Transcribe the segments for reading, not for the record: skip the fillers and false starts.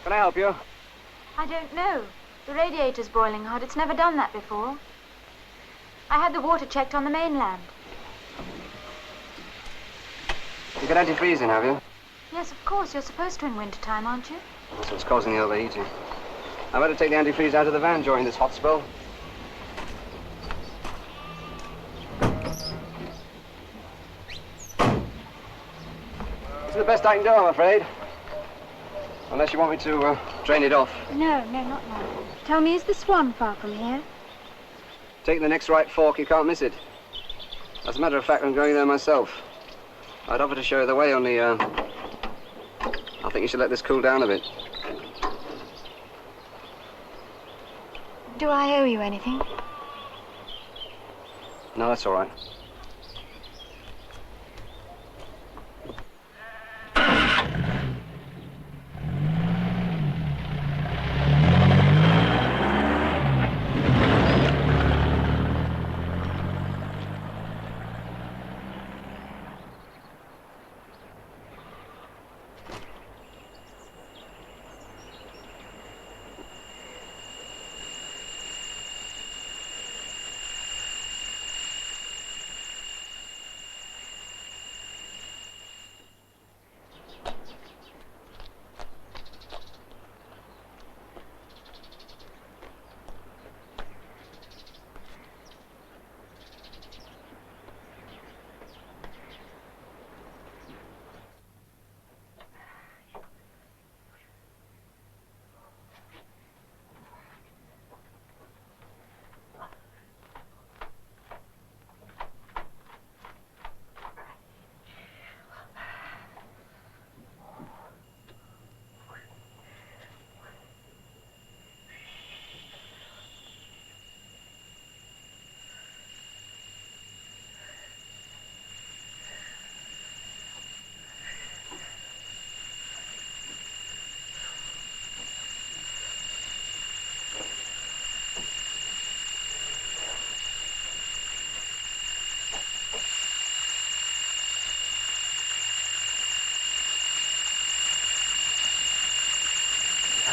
Can I help you? I don't know. The radiator's boiling hot. It's never done that before. I had the water checked on the mainland. You got antifreeze in, have you? Yes, of course. You're supposed to in winter time, aren't you? That's what's causing the overheating. I better take the antifreeze out of the van during this hot spell. This is the best I can do, I'm afraid. Unless you want me to drain it off. No, not now. Tell me, is the Swan far from here? Take the next right fork, you can't miss it. As a matter of fact, I'm going there myself. I'd offer to show you the way, only, I think you should let this cool down a bit. Do I owe you anything? No, that's all right.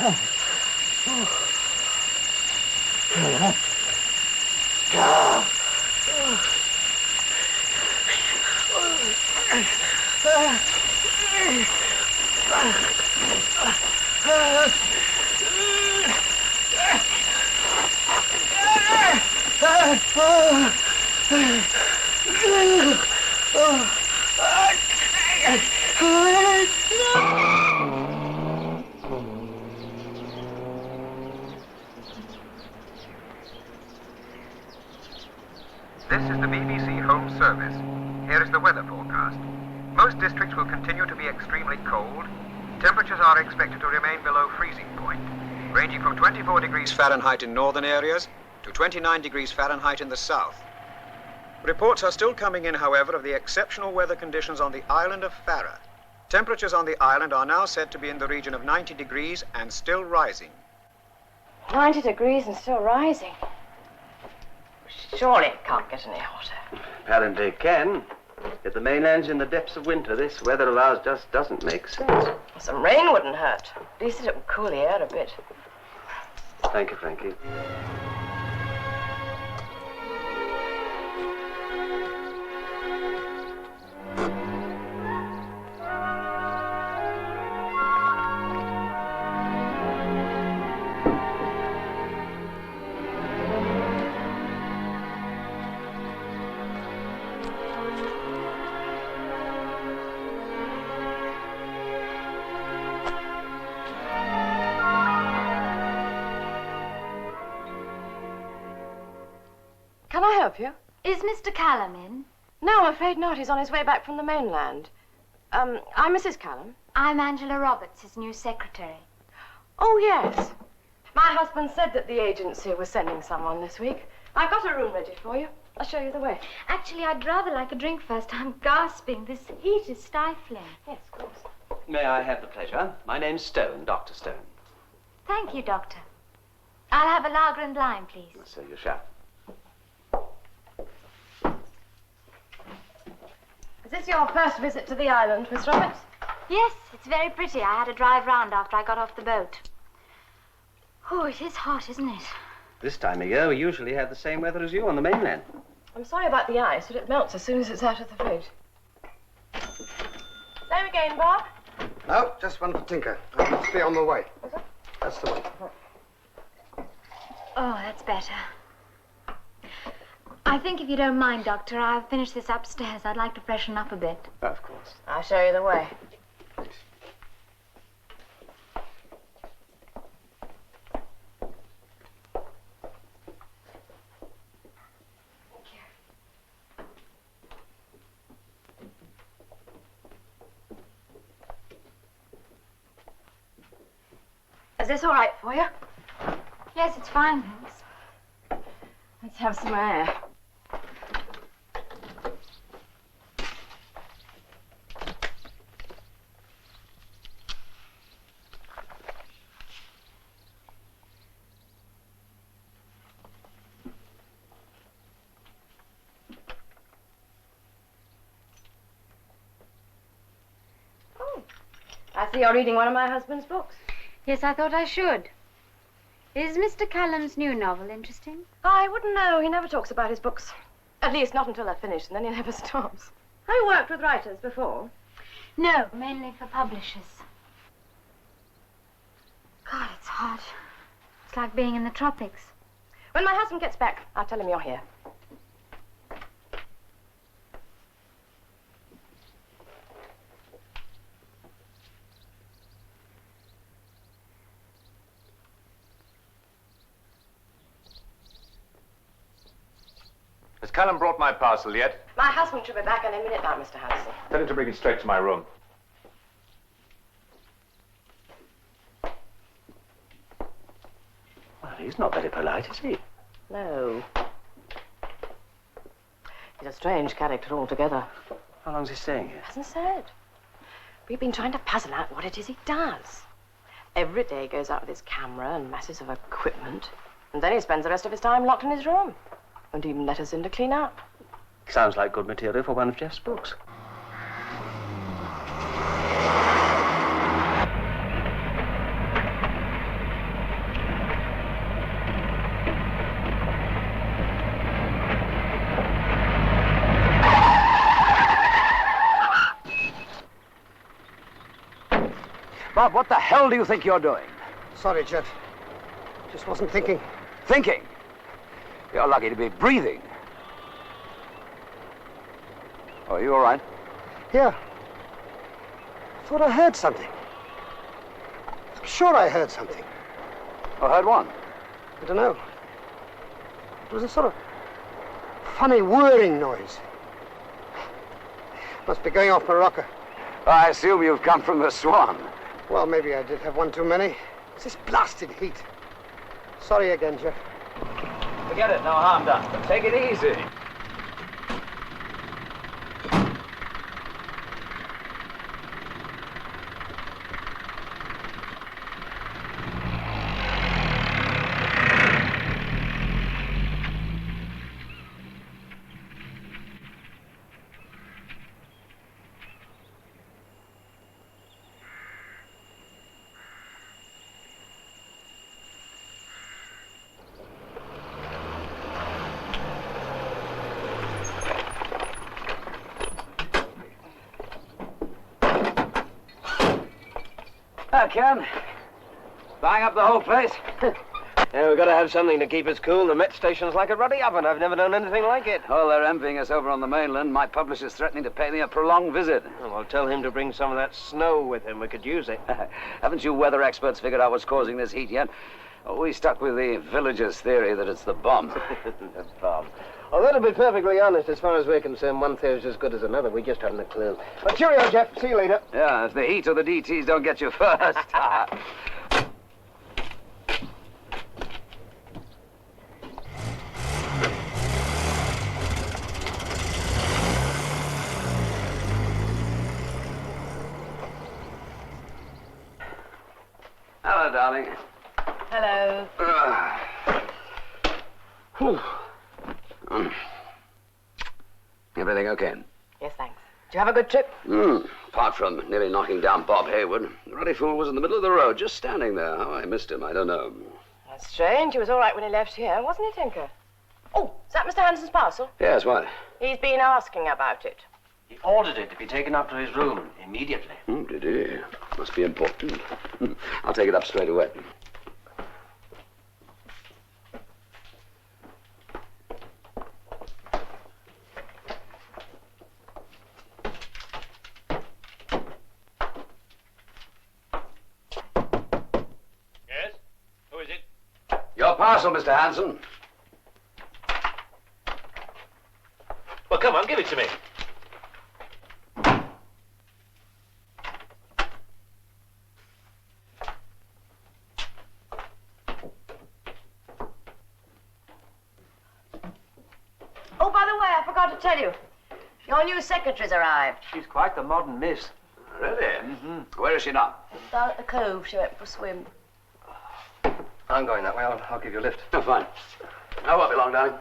This is the BBC Home Service. Here is the weather forecast. Most districts will continue to be extremely cold. Temperatures are expected to remain below freezing point, ranging from 24 degrees Fahrenheit in northern areas to 29 degrees Fahrenheit in the south. Reports are still coming in, however, of the exceptional weather conditions on the island of Farre. Temperatures on the island are now said to be in the region of 90 degrees and still rising. 90 degrees and still rising. Surely it can't get any hotter. Apparently it can. If the mainland's in the depths of winter, this weather of ours just doesn't make sense. Some rain wouldn't hurt. At least it would cool the air a bit. Thank you, Frankie. Can I help you? Is Mr. Callum in? No, I'm afraid not. He's on his way back from the mainland. I'm Mrs. Callum. I'm Angela Roberts, his new secretary. Oh, yes. My husband said that the agency was sending someone this week. I've got a room ready for you. I'll show you the way. Actually, I'd rather like a drink first. I'm gasping. This heat is stifling. Yes, of course. May I have the pleasure? My name's Stone, Dr. Stone. Thank you, Doctor. I'll have a lager and lime, please. So you shall. Is this your first visit to the island, Miss Roberts? Yes, it's very pretty. I had a drive round after I got off the boat. Oh, it is hot, isn't it? This time of year, we usually have the same weather as you on the mainland. I'm sorry about the ice, but it melts as soon as it's out of the fridge. Same again, Bob? No, just one for Tinker. I must be on the way. That's the one. Oh, that's better. I think if you don't mind, Doctor, I'll finish this upstairs. I'd like to freshen up a bit. Of course. I'll show you the way. Is this all right for you? Yes, it's fine, thanks. Let's have some air. Oh, I see you're reading one of my husband's books. Yes, I thought I should. Is Mr. Callum's new novel interesting? I wouldn't know. He never talks about his books. At least not until they're finished, and then he never stops. Have you worked with writers before? No, mainly for publishers. God, it's hot. It's like being in the tropics. When my husband gets back, I'll tell him you're here. Has Callum brought my parcel yet? My husband should be back any minute now, Mr. Hanson. Tell him to bring it straight to my room. Well, he's not very polite, is he? No. He's a strange character altogether. How long's he staying here? Hasn't said. We've been trying to puzzle out what it is he does. Every day he goes out with his camera and masses of equipment, and then he spends the rest of his time locked in his room. Won't even let us in to clean up. Sounds like good material for one of Jeff's books. Bob, what the hell do you think you're doing? Sorry, Jeff. Just wasn't thinking. Thinking? You're lucky to be breathing. Oh, are you all right? Yeah. I thought I heard something. I'm sure I heard something. Oh, heard one? I don't know. It was a sort of funny whirring noise. Must be going off my rocker. I assume you've come from the Swan. Well, maybe I did have one too many. It's this blasted heat. Sorry again, Jeff. Forget it, no harm done. But take it easy. Ken. Buying up the whole place? Yeah, we've got to have something to keep us cool. The Met station's like a ruddy oven. I've never known anything like it. Oh, they're envying us over on the mainland. My publisher's threatening to pay me a prolonged visit. Oh, I'll tell him to bring some of that snow with him. We could use it. Haven't you weather experts figured out what's causing this heat yet? Oh, we stuck with the villagers' theory that it's the bomb. The bomb. Although, to be perfectly honest, as far as we're concerned, one theory's as good as another. We just haven't a clue. But cheerio, Jeff. See you later. Yeah, if the heat or the DTs don't get you first. Hello, darling. Hello. Everything okay? Yes, thanks. Did you have a good trip? Apart from nearly knocking down Bob Hayward, the ruddy fool was in the middle of the road, just standing there. How I missed him, I don't know. That's strange. He was all right when he left here, wasn't he, Tinker? Oh, is that Mr. Hanson's parcel? Yes, what? He's been asking about it. He ordered it to be taken up to his room immediately. Did he? Must be important. I'll take it up straight away. Your parcel, Mr. Hanson. Well, come on, give it to me. Oh, by the way, I forgot to tell you. Your new secretary's arrived. She's quite the modern miss. Really? Where is she now? Down at the cove. She went for a swim. I'm going that way. I'll give you a lift. Oh, fine. I won't be long, darling.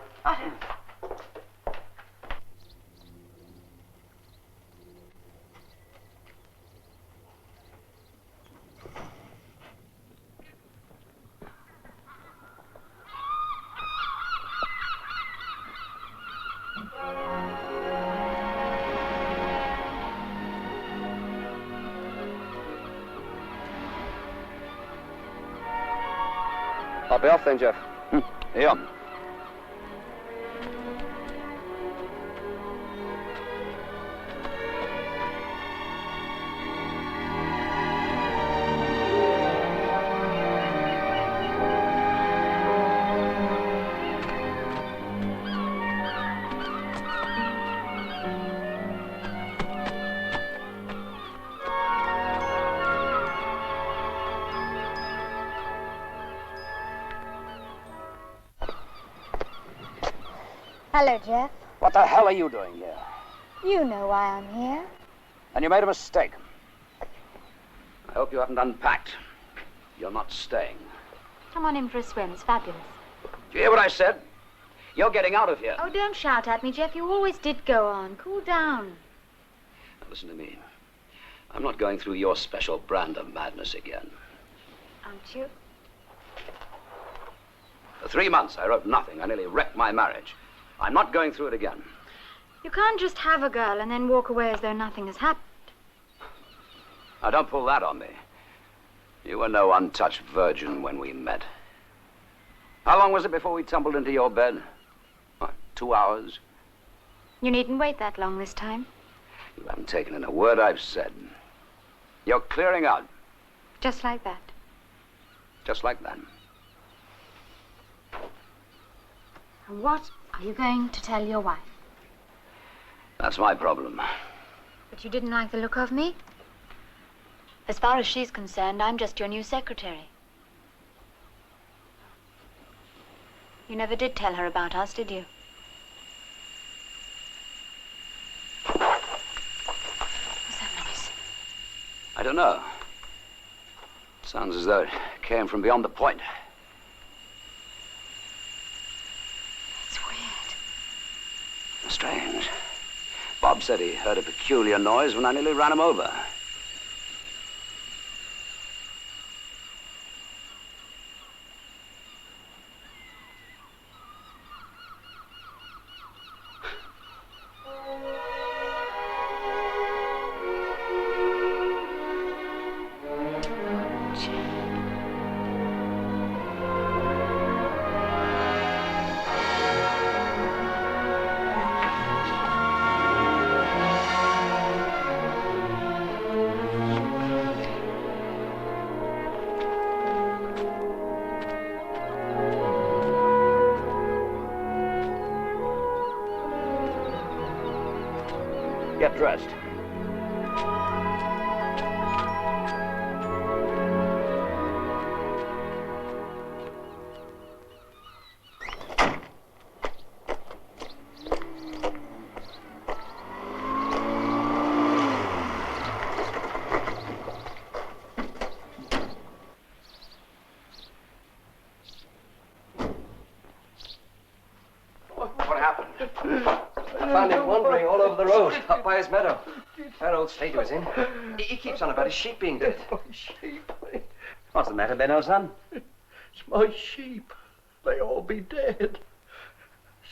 I'll be off then, Jeff. Here. Hello, Jeff. What the hell are you doing here? You know why I'm here. And you made a mistake. I hope you haven't unpacked. You're not staying. Come on in for a swim. It's fabulous. Did you hear what I said? You're getting out of here. Oh, don't shout at me, Jeff. You always did go on. Cool down. Now, listen to me. I'm not going through your special brand of madness again. Aren't you? For 3 months, I wrote nothing. I nearly wrecked my marriage. I'm not going through it again. You can't just have a girl and then walk away as though nothing has happened. Now, don't pull that on me. You were no untouched virgin when we met. How long was it before we tumbled into your bed? What, 2 hours? You needn't wait that long this time. You haven't taken in a word I've said. You're clearing out. Just like that. Just like that. And what are you going to tell your wife? That's my problem. But you didn't like the look of me? As far as she's concerned, I'm just your new secretary. You never did tell her about us, did you? What's that noise? I don't know. Sounds as though it came from beyond the point. It's weird. Strange. Bob said he heard a peculiar noise when I nearly ran him over. Get dressed. What happened? I found him wandering all over the road, up by his meadow. That old state he was in. He keeps on about his sheep being dead. My sheep. What's the matter, Ben, old son? It's my sheep. They all be dead.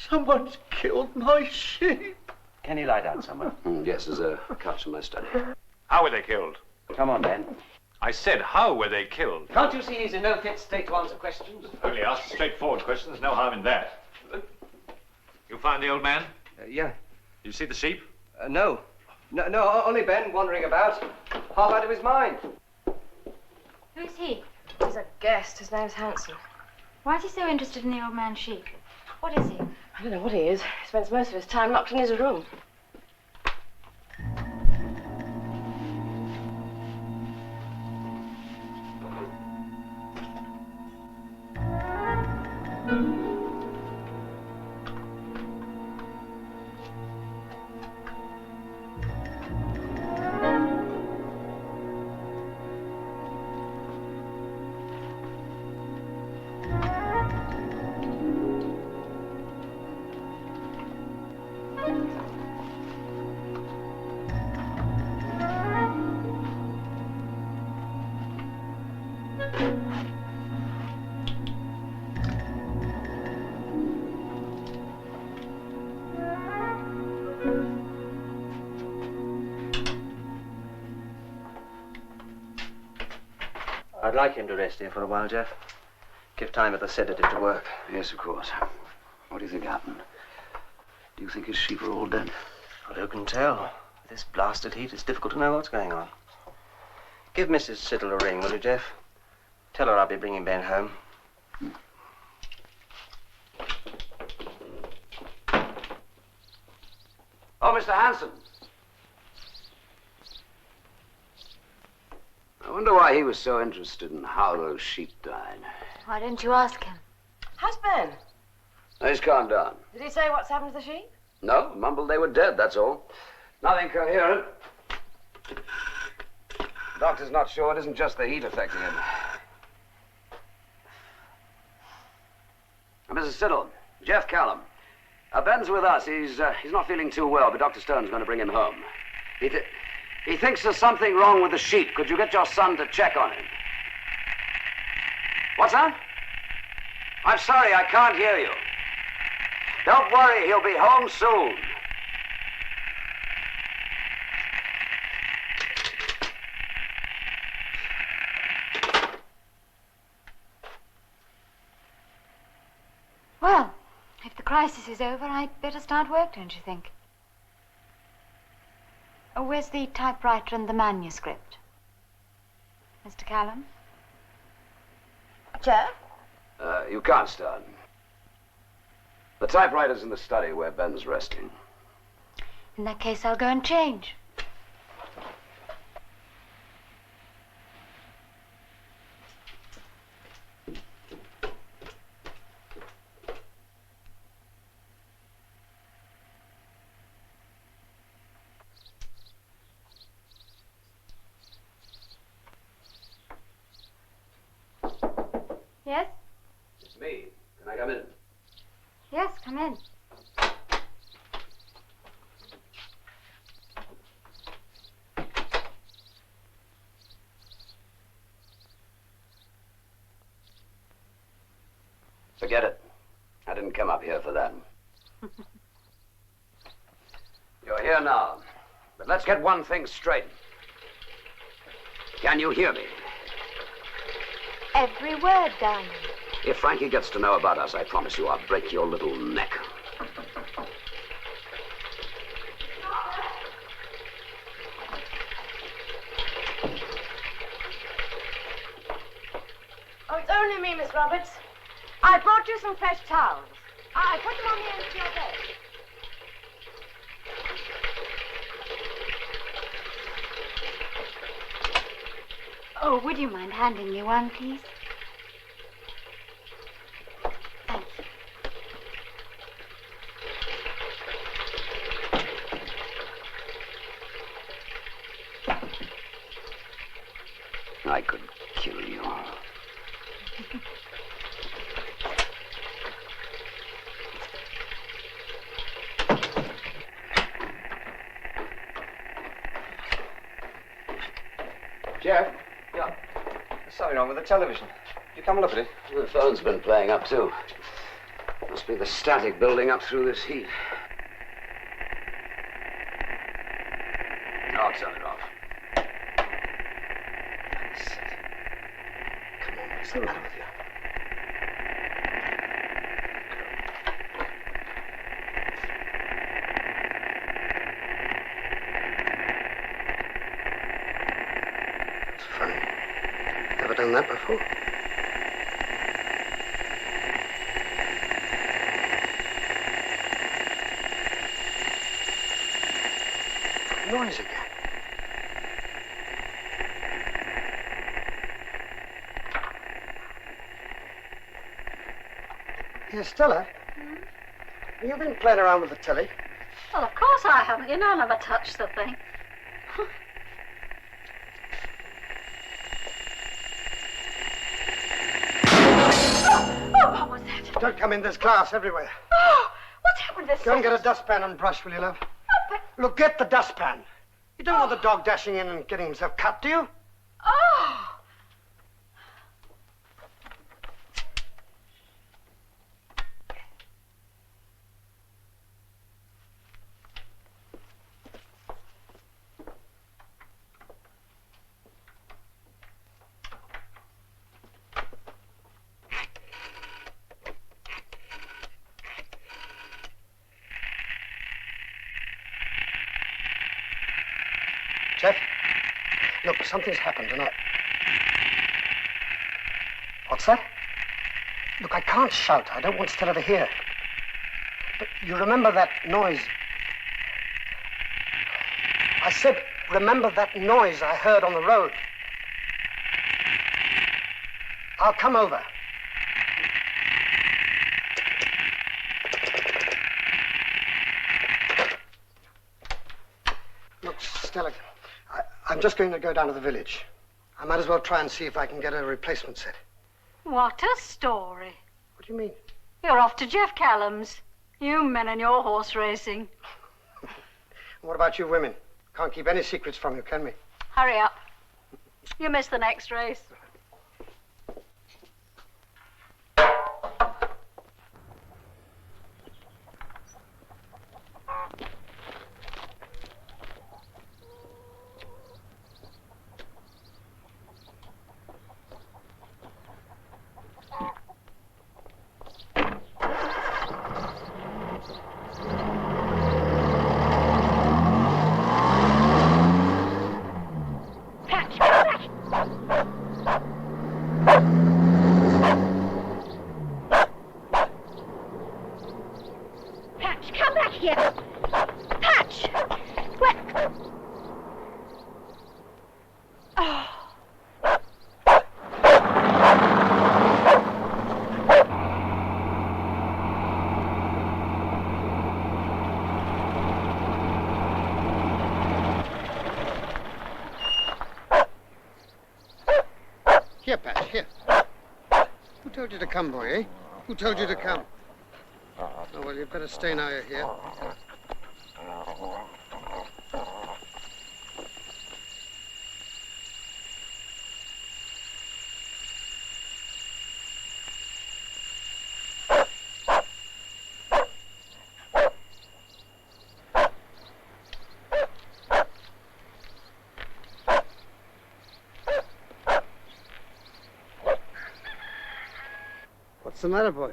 Someone's killed my sheep. Can you lie down somewhere? Yes, there's a couch in my study. How were they killed? Come on, Ben. I said, how were they killed? Can't you see he's in no fit state to answer questions? Only ask straightforward questions. No harm in that. You find the old man? Yeah. You see the sheep? No. No, only Ben wandering about, half out of his mind. Who's he? He's a guest. His name's Hanson. Why is he so interested in the old man's sheep? What is he? I don't know what he is. He spends most of his time locked in his room. I'd like him to rest here for a while, Jeff. Give time at the sedative to work. Yes, of course. What do you think happened? Do you think his sheep are all dead? Well, who can tell? With this blasted heat, it's difficult to know what's going on. Give Mrs. Siddle a ring, will you, Jeff? Tell her I'll be bringing Ben home. Oh, Mr. Hanson. I wonder why he was so interested in how those sheep died. Why don't you ask him? How's Ben? Now, he's calmed down. Did he say what's happened to the sheep? No, mumbled they were dead, that's all. Nothing coherent. Doctor's not sure it isn't just the heat affecting him. Now, Mrs. Siddle, Jeff Callum. Ben's with us. He's not feeling too well, but Dr. Stone's going to bring him home. He thinks there's something wrong with the sheep. Could you get your son to check on him? What's that? I'm sorry, I can't hear you. Don't worry, he'll be home soon. crisis is over, I'd better start work, don't you think? Oh, where's the typewriter and the manuscript? Mr. Callum? Jeff? You can't start. The typewriter's in the study where Ben's resting. In that case, I'll go and change. Yes? It's me. Can I come in? Yes, come in. Forget it. I didn't come up here for that. You're here now. But let's get one thing straight. Can you hear me? Every word, darling. If Frankie gets to know about us, I promise you I'll break your little neck. Oh, it's only me, Miss Roberts. I brought you some fresh towels. I put them on the end of your bed. Oh, would you mind handing me one, please? Thank you. I could kill you. Jeff? Yeah. There's something wrong with the television. You come and look at it. The phone's been playing up, too. Must be the static building up through this heat. I'll turn it off. Come on, what's the matter with you? It's funny. Never done that before. Noise again. Here, Stella. You've been playing around with the telly. Well, of course I haven't. You know I never touched the thing. What was that? Don't come in. There's glass everywhere. Oh, what's happened to this? Go and get a dustpan and brush, will you, love? Look, get the dustpan. You don't want the dog dashing in and getting himself cut, do you? Oh! Jeff, look, something's happened, and What's that? Look, I can't shout. I don't want Stella to hear. But you remember that noise? I said, remember that noise I heard on the road? I'll come over. Look, Stella, I'm just going to go down to the village. I might as well try and see if I can get a replacement set. What a story. What do you mean? You're off to Jeff Callum's. You men and your horse racing. What about you women? Can't keep any secrets from you, can we? Hurry up. You missed the next race. told you to come, boy, eh? Who told you to come? Oh, well, you'd better stay now you're here. What's the matter, boy?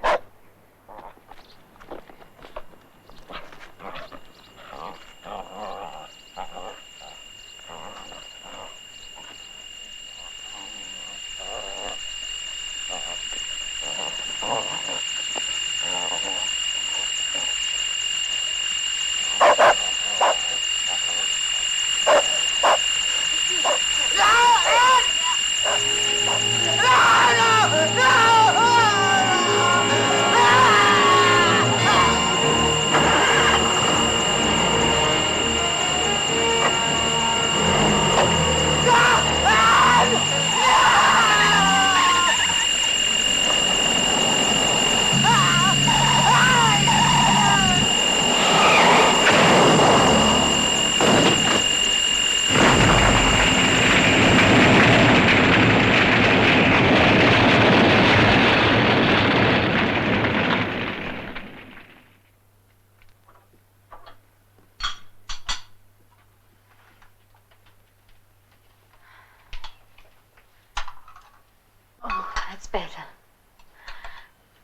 Better.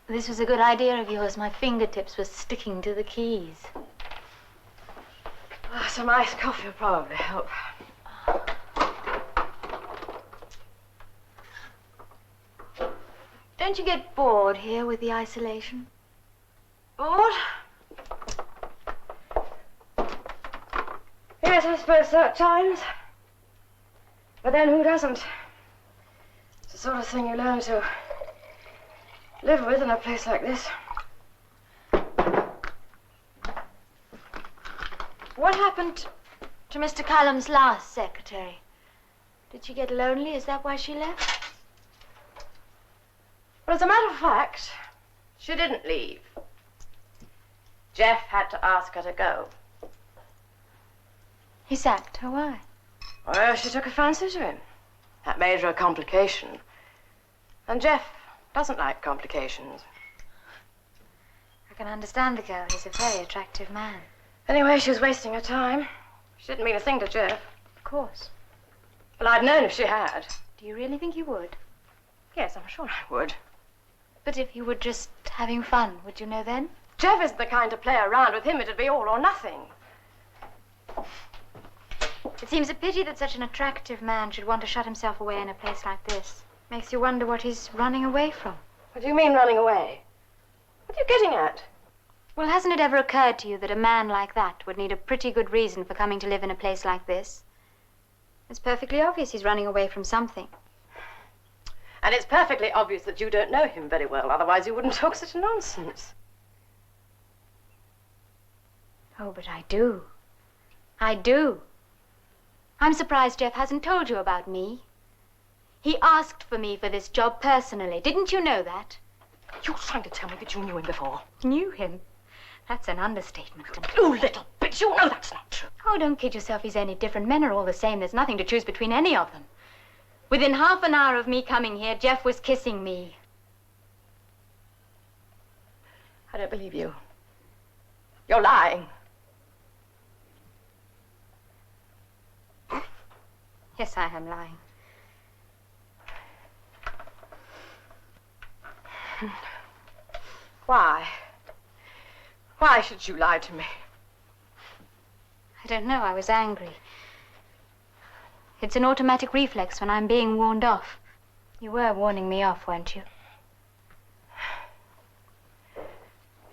This was a good idea of yours. My fingertips were sticking to the keys. Oh, some iced coffee will probably help. Don't you get bored here with the isolation? Bored? Yes, I suppose so at times. But then who doesn't? It's the sort of thing you learn to live with in a place like this. What happened to Mr. Callum's last secretary? Did she get lonely? Is that why she left? Well, as a matter of fact, she didn't leave. Jeff had to ask her to go. He sacked her. Why? Well, she took a fancy to him. That made her a complication. And Jeff doesn't like complications. I can understand the girl. He's a very attractive man. Anyway, she was wasting her time. She didn't mean a thing to Jeff. Of course. Well, I'd known if she had. Do you really think you would? Yes, I'm sure I would. But if you were just having fun, would you know then? Jeff isn't the kind to play around. With him, it'd be all or nothing. It seems a pity that such an attractive man should want to shut himself away in a place like this. Makes you wonder what he's running away from. What do you mean, running away? What are you getting at? Well, hasn't it ever occurred to you that a man like that would need a pretty good reason for coming to live in a place like this? It's perfectly obvious he's running away from something. And it's perfectly obvious that you don't know him very well, otherwise you wouldn't talk such nonsense. Oh, but I do. I do. I'm surprised Jeff hasn't told you about me. He asked for me for this job personally. Didn't you know that? You're trying to tell me that you knew him before. Knew him? That's an understatement. You little bitch, you know that's not true. Oh, don't kid yourself. He's any different. Men are all the same. There's nothing to choose between any of them. Within half an hour of me coming here, Jeff was kissing me. I don't believe you. You're lying. Yes, I am lying. Why? Why should you lie to me? I don't know. I was angry. It's an automatic reflex when I'm being warned off. You were warning me off, weren't you?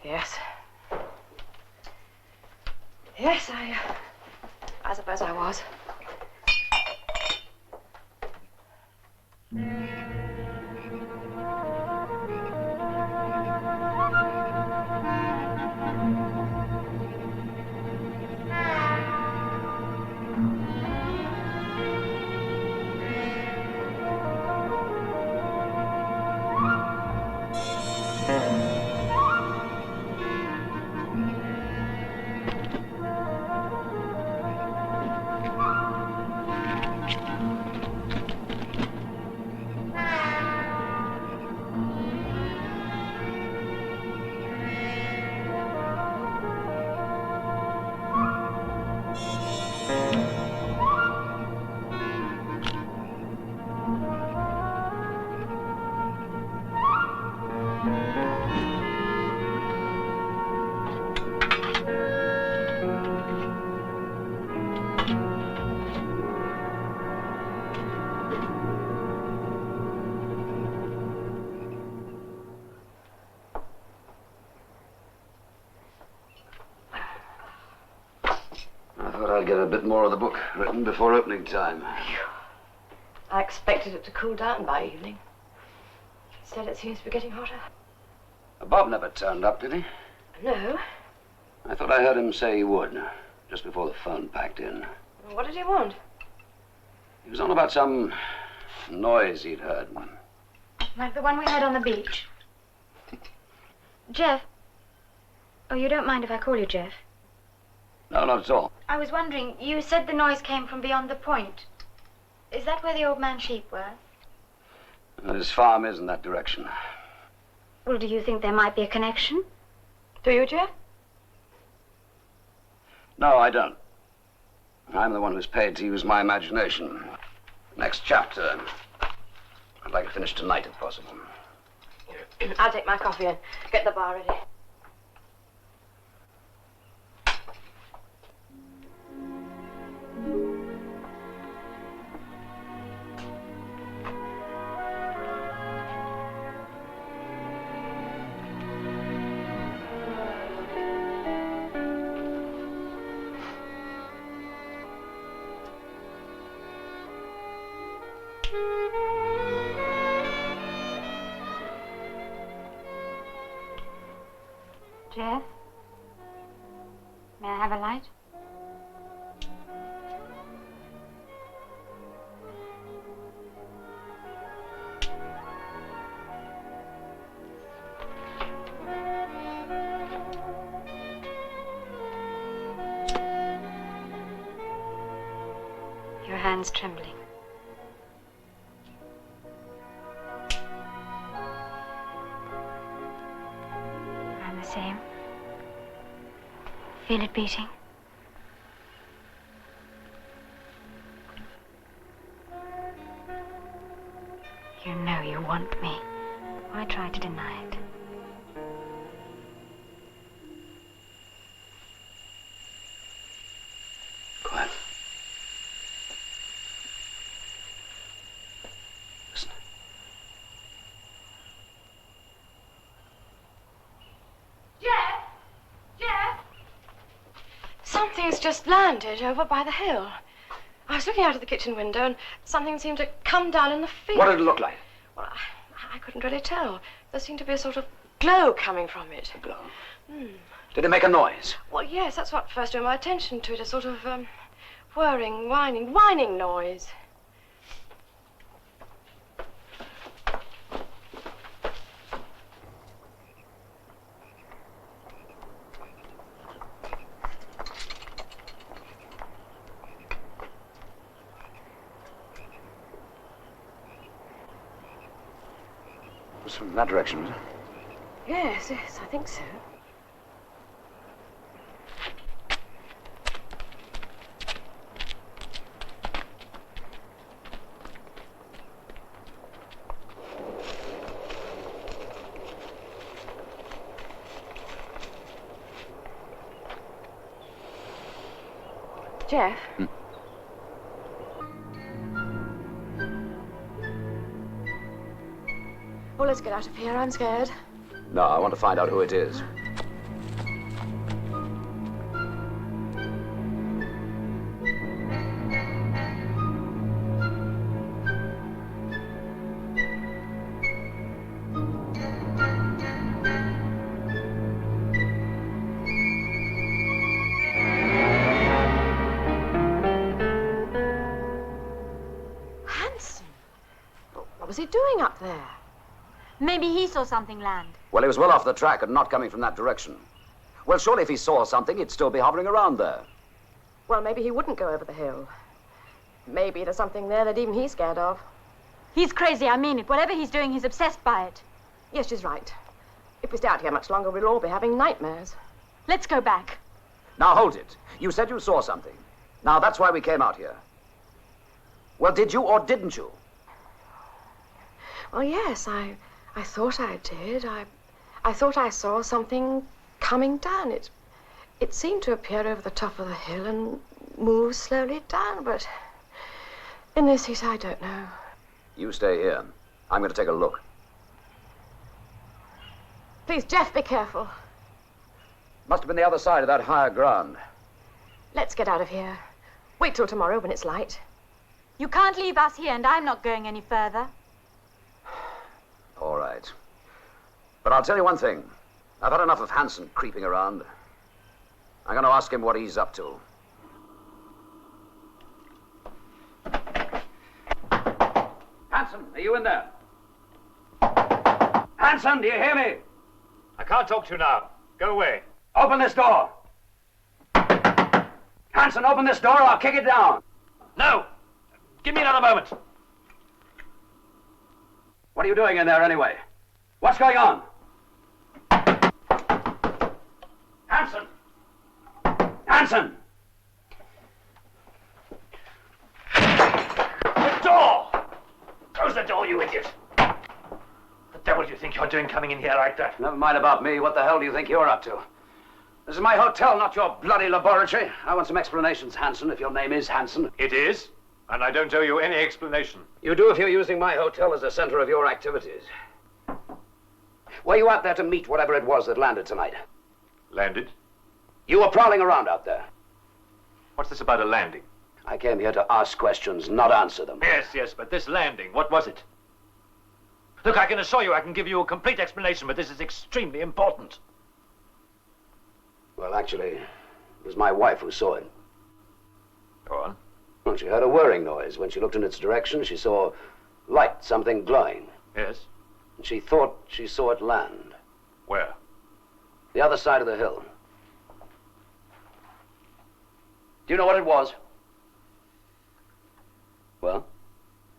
Yes. Yes, I suppose I was. I'd get a bit more of the book written before opening time. I expected it to cool down by evening. Instead, it seems to be getting hotter. Bob never turned up, did he? No. I thought I heard him say he would, just before the phone packed in. What did he want? He was on about some noise he'd heard. Like the one we heard on the beach. Jeff. Oh, you don't mind if I call you Jeff? No, not at all. I was wondering, you said the noise came from beyond the point. Is that where the old man's sheep were? His farm is in that direction. Well, do you think there might be a connection? Do you, Jeff? No, I don't. I'm the one who's paid to use my imagination. Next chapter. I'd like to finish tonight, if possible. I'll take my coffee and get the bar ready. Jeff? May I have a light? Your hand's trembling. I'm the same. Feel it beating? You know you want me. Why try to deny it? Quiet. Listen. Jeff! Jeff! Something's just landed over by the hill. I was looking out of the kitchen window and something seemed to come down in the field. What did it look like? Well, I couldn't really tell. There seemed to be a sort of glow coming from it. A glow? Did it make a noise? Well, yes, that's what first drew my attention to it. A sort of whirring, whining noise. It was from that direction, was it? Yes, I think so. Jeff? Well, let's get out of here. I'm scared. No, I want to find out who it is. Hanson? What was he doing up there? Maybe he saw something land. Well, he was well off the track and not coming from that direction. Well, surely if he saw something, he'd still be hovering around there. Well, maybe he wouldn't go over the hill. Maybe there's something there that even he's scared of. He's crazy, I mean it. Whatever he's doing, he's obsessed by it. Yes, she's right. If we stay out here much longer, we'll all be having nightmares. Let's go back. Now, hold it. You said you saw something. Now, that's why we came out here. Well, did you or didn't you? Well, yes, I thought I did. I thought I saw something coming down. It seemed to appear over the top of the hill and move slowly down, but in this heat, I don't know. You stay here. I'm going to take a look. Please, Jeff, be careful. Must have been the other side of that higher ground. Let's get out of here. Wait till tomorrow when it's light. You can't leave us here, and I'm not going any further. All right. But I'll tell you one thing. I've had enough of Hanson creeping around. I'm going to ask him what he's up to. Hanson, are you in there? Hanson, do you hear me? I can't talk to you now. Go away. Open this door. Hanson, open this door or I'll kick it down. No! Give me another moment. What are you doing in there anyway? What's going on? Hanson! Hanson! The door! Close the door, you idiot! The devil do you think you're doing coming in here like that? Never mind about me. What the hell do you think you're up to? This is my hotel, not your bloody laboratory. I want some explanations, Hanson, if your name is Hanson. It is, and I don't owe you any explanation. You do if you're using my hotel as the center of your activities. Were you out there to meet whatever it was that landed tonight? Landed? You were prowling around out there. What's this about a landing? I came here to ask questions, not answer them. Yes, but this landing, what was it? Look, I can assure you I can give you a complete explanation, but this is extremely important. Well, actually, it was my wife who saw it. Go on. Well, she heard a whirring noise. When she looked in its direction, she saw light, something glowing. Yes? And she thought she saw it land. Where? The other side of the hill. Do you know what it was? Well?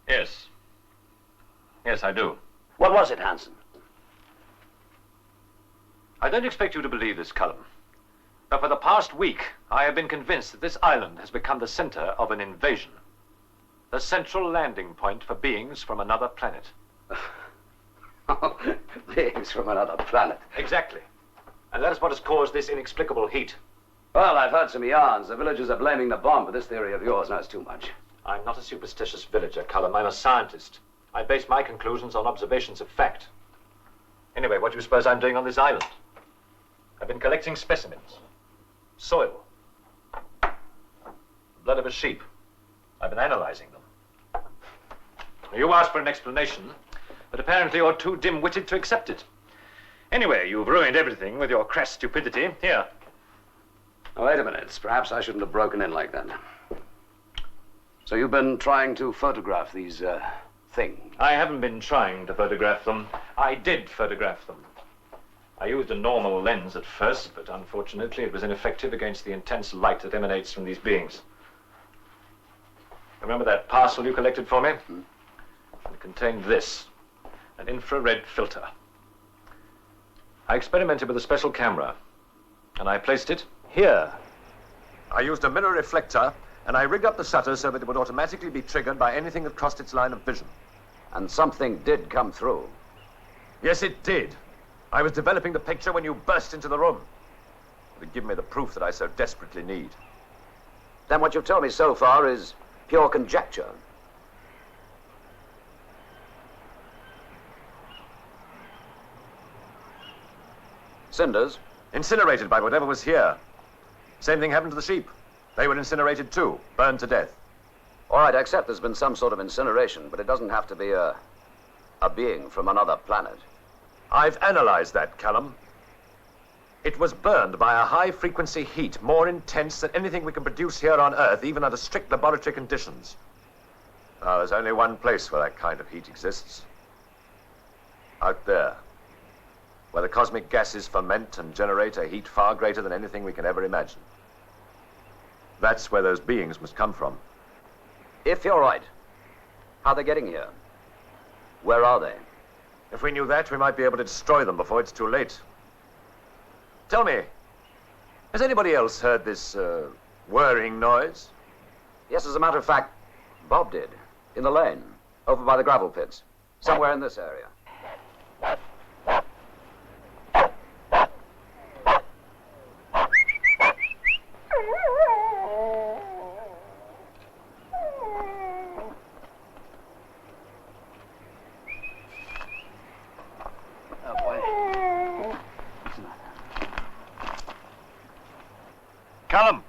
Yes. Yes, I do. What was it, Hanson? I don't expect you to believe this, Cullum. But for the past week, I have been convinced that this island has become the center of an invasion. The central landing point for beings from another planet. Beings from another planet. Exactly. And that is what has caused this inexplicable heat. Well, I've heard some yarns. The villagers are blaming the bomb for this theory of yours. No, it's too much. I'm not a superstitious villager, Cullum. I'm a scientist. I base my conclusions on observations of fact. Anyway, what do you suppose I'm doing on this island? I've been collecting specimens. Soil. Blood of a sheep. I've been analyzing them. You asked for an explanation, but apparently you're too dim-witted to accept it. Anyway, you've ruined everything with your crass stupidity. Here. Oh, wait a minute. Perhaps I shouldn't have broken in like that. So you've been trying to photograph these, things? I haven't been trying to photograph them. I did photograph them. I used a normal lens at first, but unfortunately it was ineffective against the intense light that emanates from these beings. Remember that parcel you collected for me? It contained this, an infrared filter. I experimented with a special camera, and I placed it here. I used a mirror reflector, and I rigged up the shutter so that it would automatically be triggered by anything that crossed its line of vision. And something did come through. Yes, it did. I was developing the picture when you burst into the room. It would give me the proof that I so desperately need. Then what you've told me so far is pure conjecture. Cinders? Incinerated by whatever was here. Same thing happened to the sheep. They were incinerated too, burned to death. All right, I accept there's been some sort of incineration, but it doesn't have to be a being from another planet. I've analyzed that, Callum. It was burned by a high-frequency heat more intense than anything we can produce here on Earth, even under strict laboratory conditions. Now, there's only one place where that kind of heat exists. Out there, where the cosmic gases ferment and generate a heat far greater than anything we can ever imagine. That's where those beings must come from. If you're right, how are they getting here? Where are they? If we knew that, we might be able to destroy them before it's too late. Tell me, has anybody else heard this, whirring noise? Yes, as a matter of fact, Bob did. In the lane, over by the gravel pits. Somewhere in this area. Callum!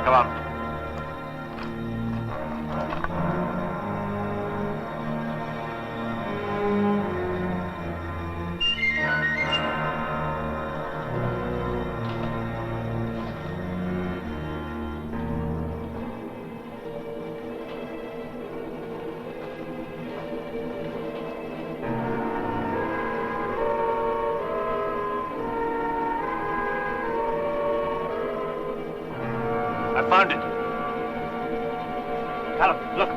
Come on. I found it. Callum, look.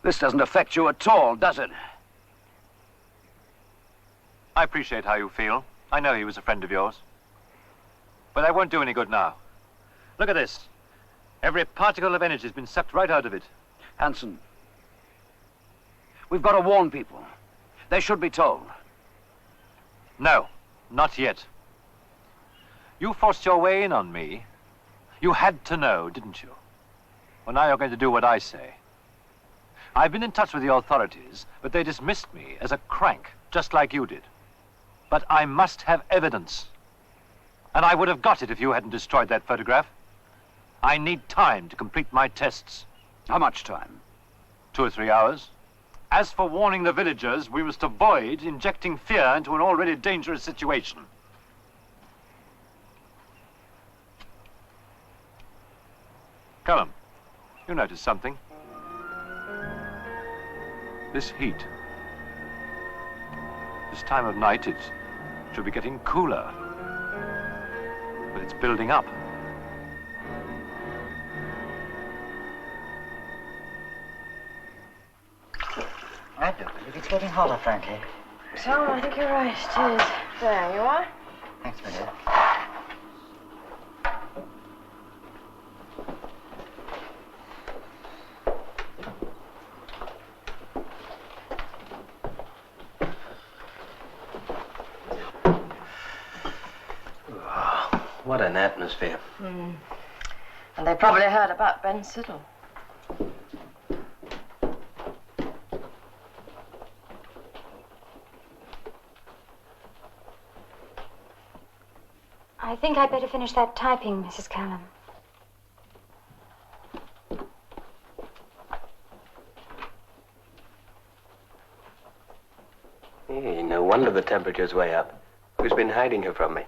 This doesn't affect you at all, does it? I appreciate how you feel. I know he was a friend of yours. But that won't do any good now. Look at this. Every particle of energy has been sucked right out of it. Hanson, we've got to warn people. They should be told. No, not yet. You forced your way in on me. You had to know, didn't you? Well, now you're going to do what I say. I've been in touch with the authorities, but they dismissed me as a crank, just like you did. But I must have evidence. And I would have got it if you hadn't destroyed that photograph. I need time to complete my tests. How much time? 2 or 3 hours. As for warning the villagers, we must avoid injecting fear into an already dangerous situation. Callum, you noticed something? This heat. This time of night, it should be getting cooler. But it's building up. I do believe it's getting hotter, frankly. Tom, I think you're right. It is. There you are. Thanks, my dear. What an atmosphere. And they probably heard about Ben Siddle. I think I'd better finish that typing, Mrs. Callum. Hey, no wonder the temperature's way up. Who's been hiding her from me?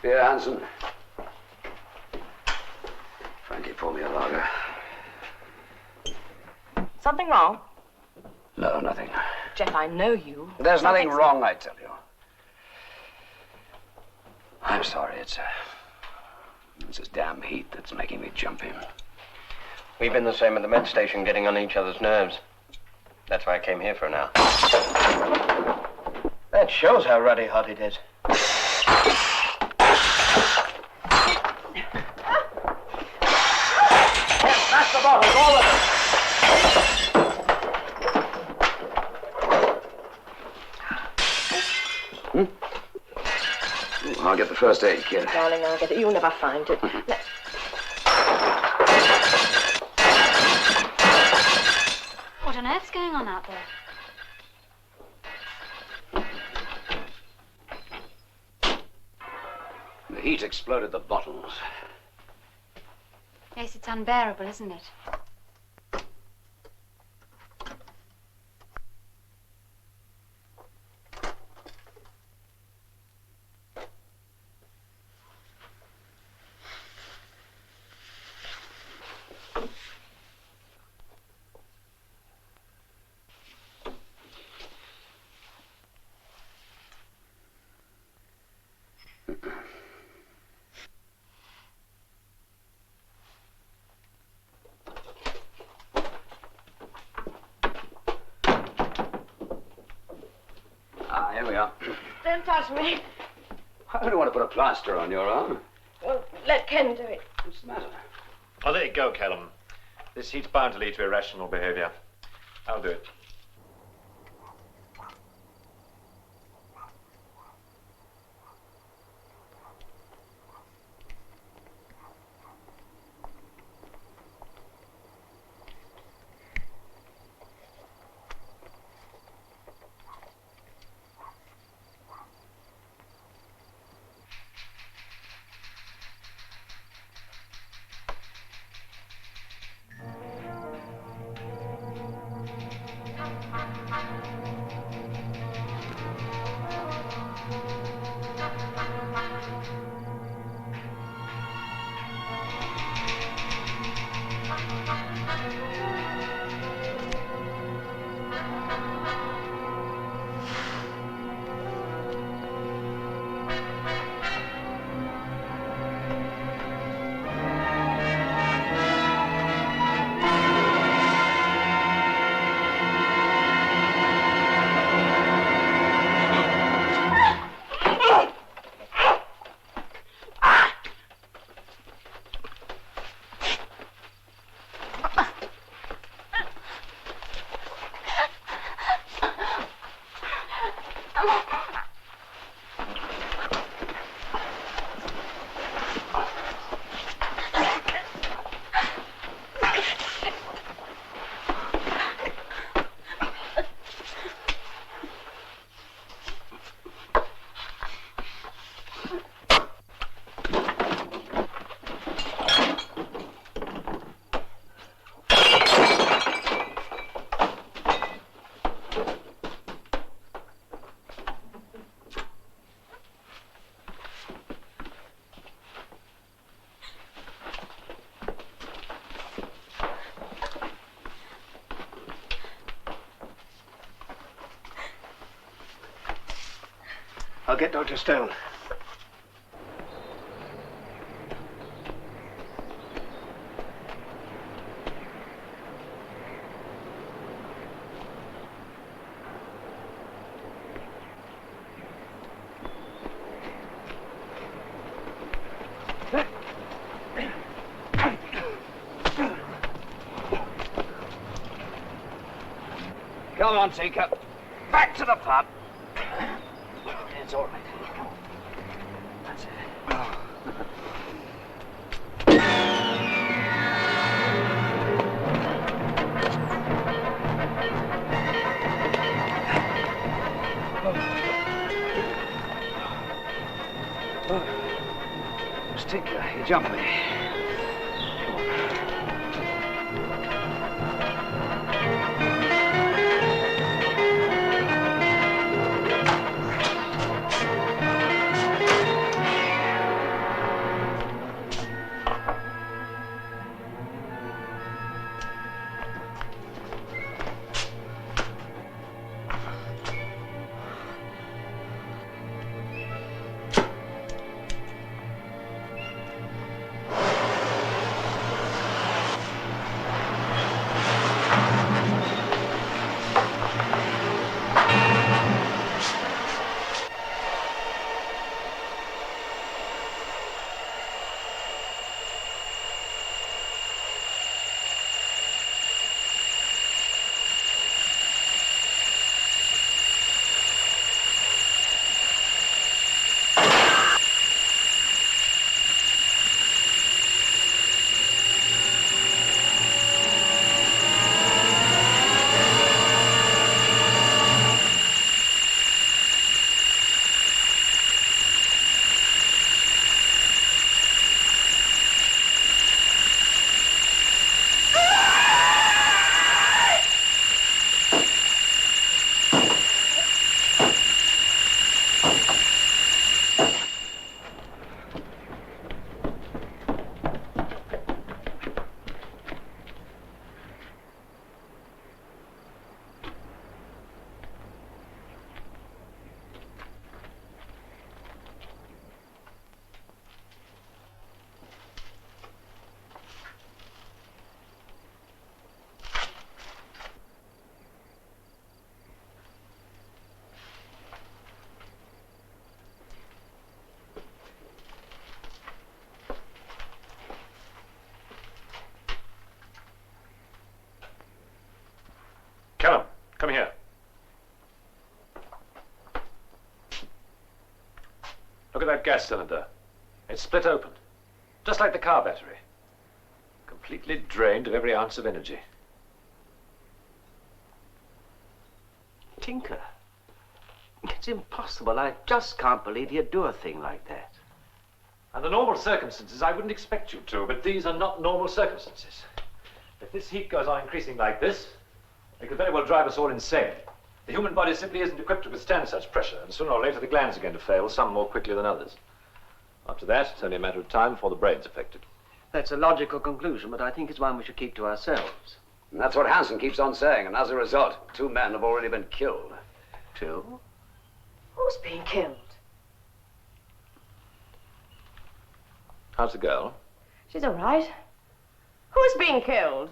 Here, Hanson. Frankie, pour me a lager. Something wrong? No, nothing. Jeff, I know you. There's nothing wrong, I tell you. I'm sorry, it's this damn heat that's making me jumpy. We've been the same at the med station, getting on each other's nerves. That's why I came here for an hour. That shows how ruddy hot it is. Pass the bottles, all of them. I'll get the first aid kit. Darling, I'll get it. You'll never find it. What on earth's going on out there? The heat exploded the bottles. Yes, it's unbearable, isn't it? Here we are. Don't touch me. I don't want to put a plaster on your arm. Well, let Ken do it. What's the matter? Oh, there you go, Callum. This heat's bound to lead to irrational behavior. I'll do it. I'll get Dr. Stone. Come on, Tinker. Back to the pub. It's all right. That's it. Tinker, you jumped me. Come here. Look at that gas cylinder. It's split open, just like the car battery. Completely drained of every ounce of energy. Tinker, it's impossible. I just can't believe you'd do a thing like that. Under normal circumstances, I wouldn't expect you to, but these are not normal circumstances. If this heat goes on increasing like this, it could very well drive us all insane. The human body simply isn't equipped to withstand such pressure, and sooner or later the glands are going to fail, some more quickly than others. After that, it's only a matter of time before the brain's affected. That's a logical conclusion, but I think it's one we should keep to ourselves. And that's what Hansen keeps on saying, and as a result, 2 men have already been killed. 2? Who's being killed? How's the girl? She's all right. Who's being killed?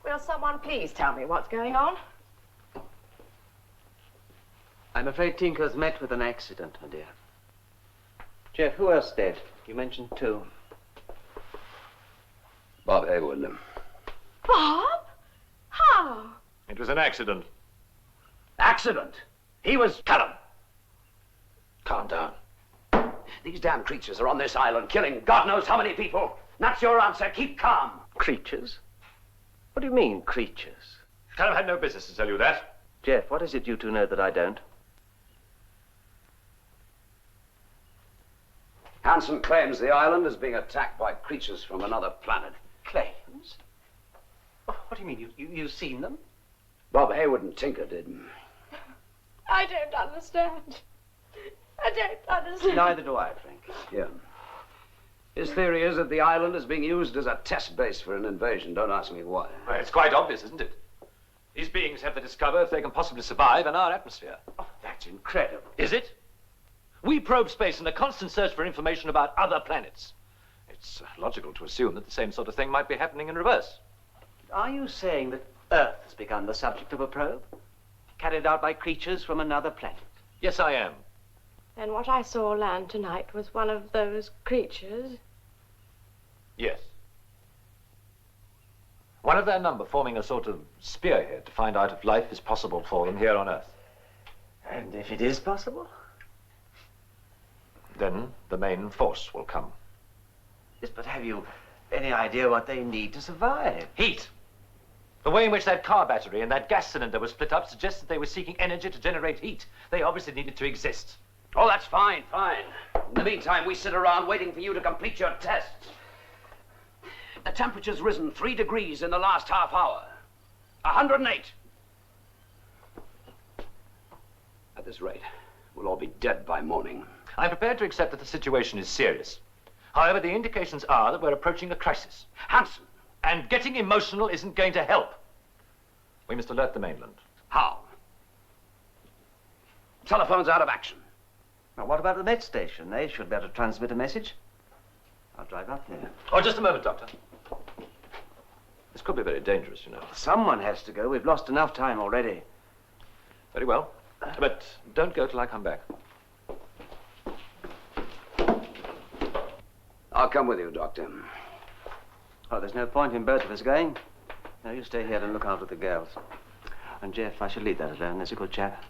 Will someone please tell me what's going on? I'm afraid Tinker's met with an accident, my dear. Jeff, who else dead? You mentioned 2. Bob Haywood. Bob? How? It was an accident. Accident? accident. He was... Callum! Calm down. These damn creatures are on this island, killing God knows how many people. That's your answer. Keep calm. Creatures? What do you mean, creatures? Callum had no business to tell you that. Jeff, what is it you two know that I don't? Hansen claims the island is being attacked by creatures from another planet. Claims? Oh, what do you mean? You've seen them? Bob Haywood and Tinker did. I don't understand. I don't understand. Neither do I, Frank. Yeah. His theory is that the island is being used as a test base for an invasion. Don't ask me why. Well, it's quite obvious, isn't it? These beings have to discover if they can possibly survive in our atmosphere. Oh, that's incredible. Is it? We probe space in a constant search for information about other planets. It's logical to assume that the same sort of thing might be happening in reverse. Are you saying that Earth has become the subject of a probe? Carried out by creatures from another planet? Yes, I am. And what I saw land tonight was one of those creatures. Yes. One of their number forming a sort of spearhead to find out if life is possible for them here on Earth. And if it is possible? Then the main force will come. Yes, but have you any idea what they need to survive? Heat. The way in which that car battery and that gas cylinder were split up suggests that they were seeking energy to generate heat. They obviously needed to exist. Oh, that's fine, fine. In the meantime, we sit around waiting for you to complete your tests. The temperature's risen 3 degrees in the last half hour. 108. At this rate, we'll all be dead by morning. I'm prepared to accept that the situation is serious. However, the indications are that we're approaching a crisis. Hansen! And getting emotional isn't going to help. We must alert the mainland. How? Telephone's out of action. Now, what about the Met station? They should be able to transmit a message. I'll drive up there. Oh, just a moment, Doctor. This could be very dangerous, you know. Someone has to go. We've lost enough time already. Very well. But don't go till I come back. I'll come with you, Doctor. Oh, there's no point in both of us going. No, you stay here and look after the girls. And Jeff, I shall leave that alone. There's a good chap.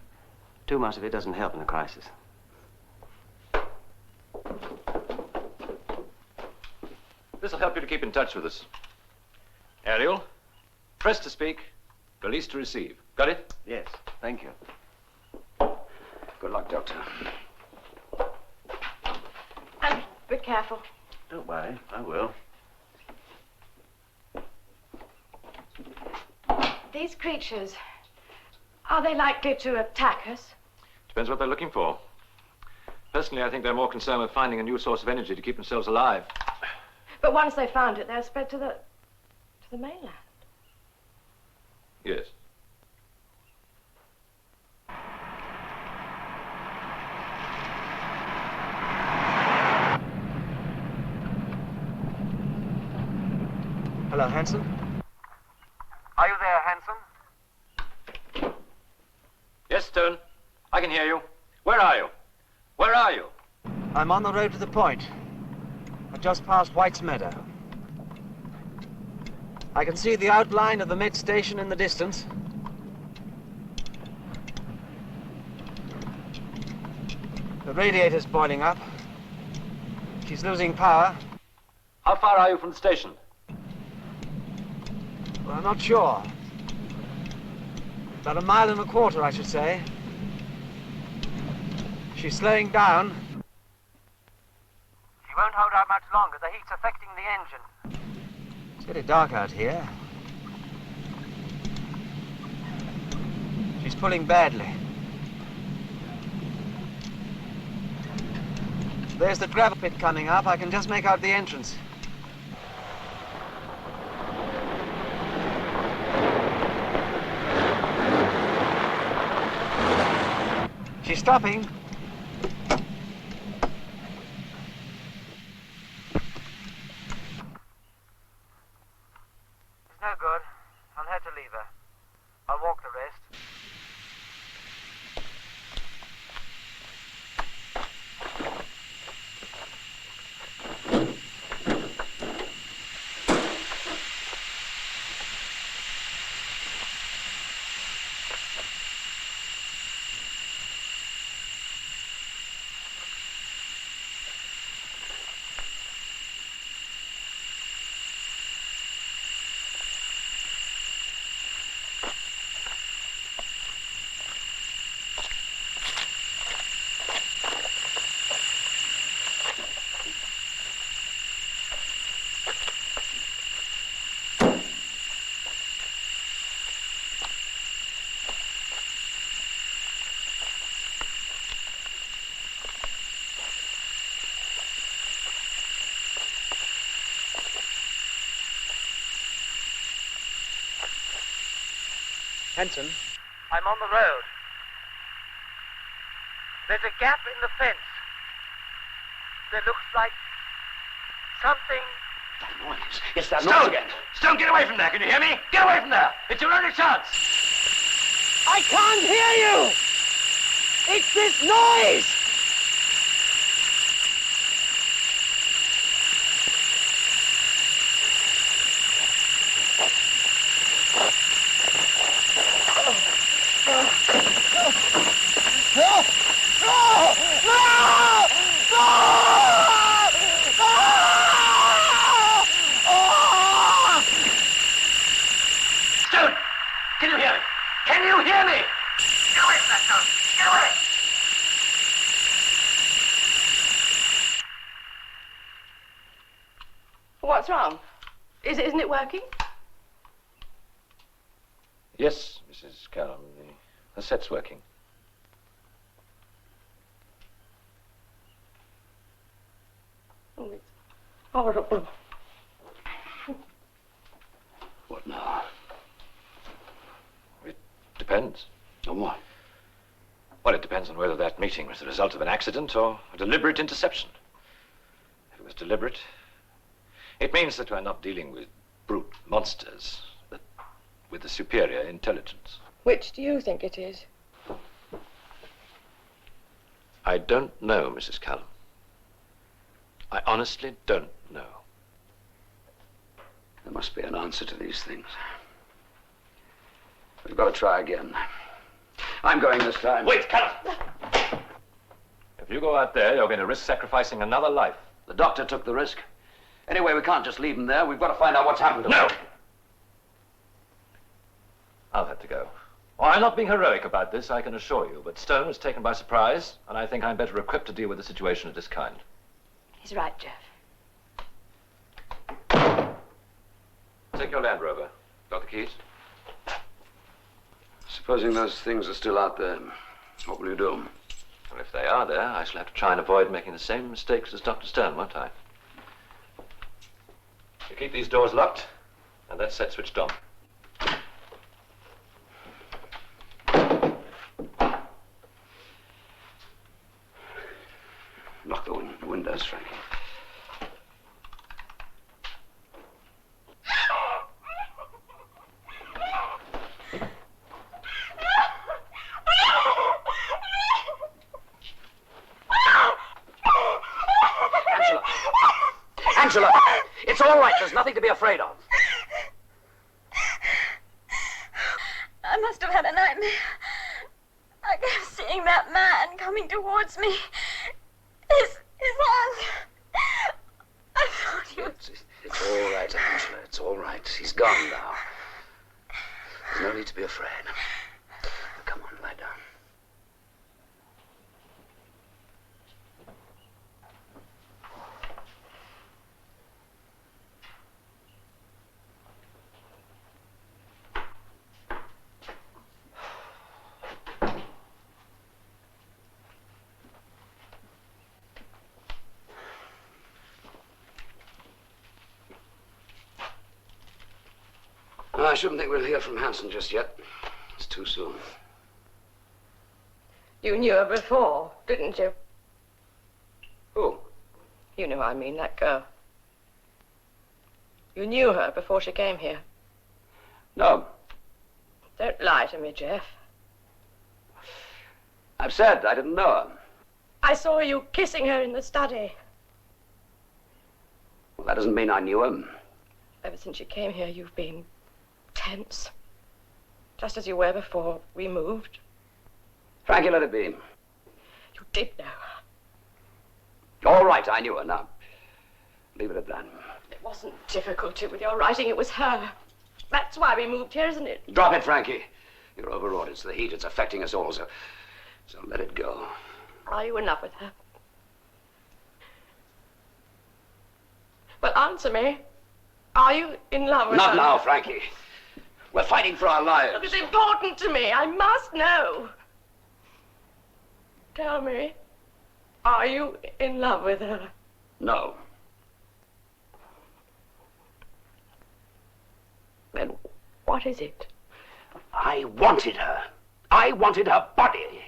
Too much of it doesn't help in a crisis. This'll help you to keep in touch with us. Ariel, press to speak, release to receive. Got it? Yes, thank you. Good luck, Doctor. And be careful. Don't worry, I will. These creatures, are they likely to attack us? Depends what they're looking for. Personally, I think they're more concerned with finding a new source of energy to keep themselves alive. But once they found it, they'll spread to the mainland. Yes. Hello, Hansen. Are you there, Hansen? Yes, Stone. I can hear you. Where are you? Where are you? I'm on the road to the point. I've just passed White's Meadow. I can see the outline of the Met station in the distance. The radiator's boiling up. She's losing power. How far are you from the station? Well, I'm not sure. About 1.25 miles, I should say. She's slowing down. She won't hold out much longer. The heat's affecting the engine. It's getting dark out here. She's pulling badly. There's the gravel pit coming up. I can just make out the entrance. She's stopping. It's no good. I'll have to leave her. I'll walk the rest. Hanson? I'm on the road. There's a gap in the fence. There looks like something... That noise. It's that Stone! noise again. Stone, get away from there. Can you hear me? Get away from there. It's your only chance. I can't hear you! It's this noise! Stone! Can you hear me? Can you hear me? Get away from that, Stone! Get away! What's wrong? Isn't it working? Yes, Mrs. Callum. The set's working. Oh, it's horrible. What now? It depends. On what? Well, it depends on whether that meeting was the result of an accident or a deliberate interception. If it was deliberate, it means that we're not dealing with brute monsters, but with a superior intelligence. Which do you think it is? I don't know, Mrs. Callum. I honestly don't know. There must be an answer to these things. We've got to try again. I'm going this time. Wait, Callum! If you go out there, you're going to risk sacrificing another life. The doctor took the risk. Anyway, we can't just leave him there. We've got to find out what's happened to him. No! I'll have to go. Well, I'm not being heroic about this, I can assure you, but Stone was taken by surprise, and I think I'm better equipped to deal with a situation of this kind. He's right, Jeff. Take your Land Rover. Got the keys? Supposing those things are still out there, what will you do? Well, if they are there, I shall have to try and avoid making the same mistakes as Dr. Stone, won't I? You keep these doors locked, and that set switched on. Lock the windows, Frankie. Angela, it's all right. There's nothing to be afraid of. I must have had a nightmare. I kept seeing that man coming towards me. His hands. I thought he was... It's all right, Angela. It's all right. He's gone now. There's no need to be afraid. Come on, lie down. I shouldn't think we'll hear from Hanson just yet. It's too soon. You knew her before, didn't you? Who? You know I mean, that girl. You knew her before she came here. No. Don't lie to me, Jeff. I've said I didn't know her. I saw you kissing her in the study. Well, that doesn't mean I knew her. Ever since you came here, you've been tense. Just as you were before we moved. Frankie, let it be. You did know her. All right, I knew her. Now, leave it at that. It wasn't difficulty with your writing, it was her. That's why we moved here, isn't it? Drop it, Frankie. You're overwrought. It's the heat. It's affecting us all, so let it go. Are you in love with her? Well, answer me. Are you in love with her? Not now, Frankie. We're fighting for our lives. Look, it's important to me. I must know. Tell me, are you in love with her? No. Then what is it? I wanted her. I wanted her body.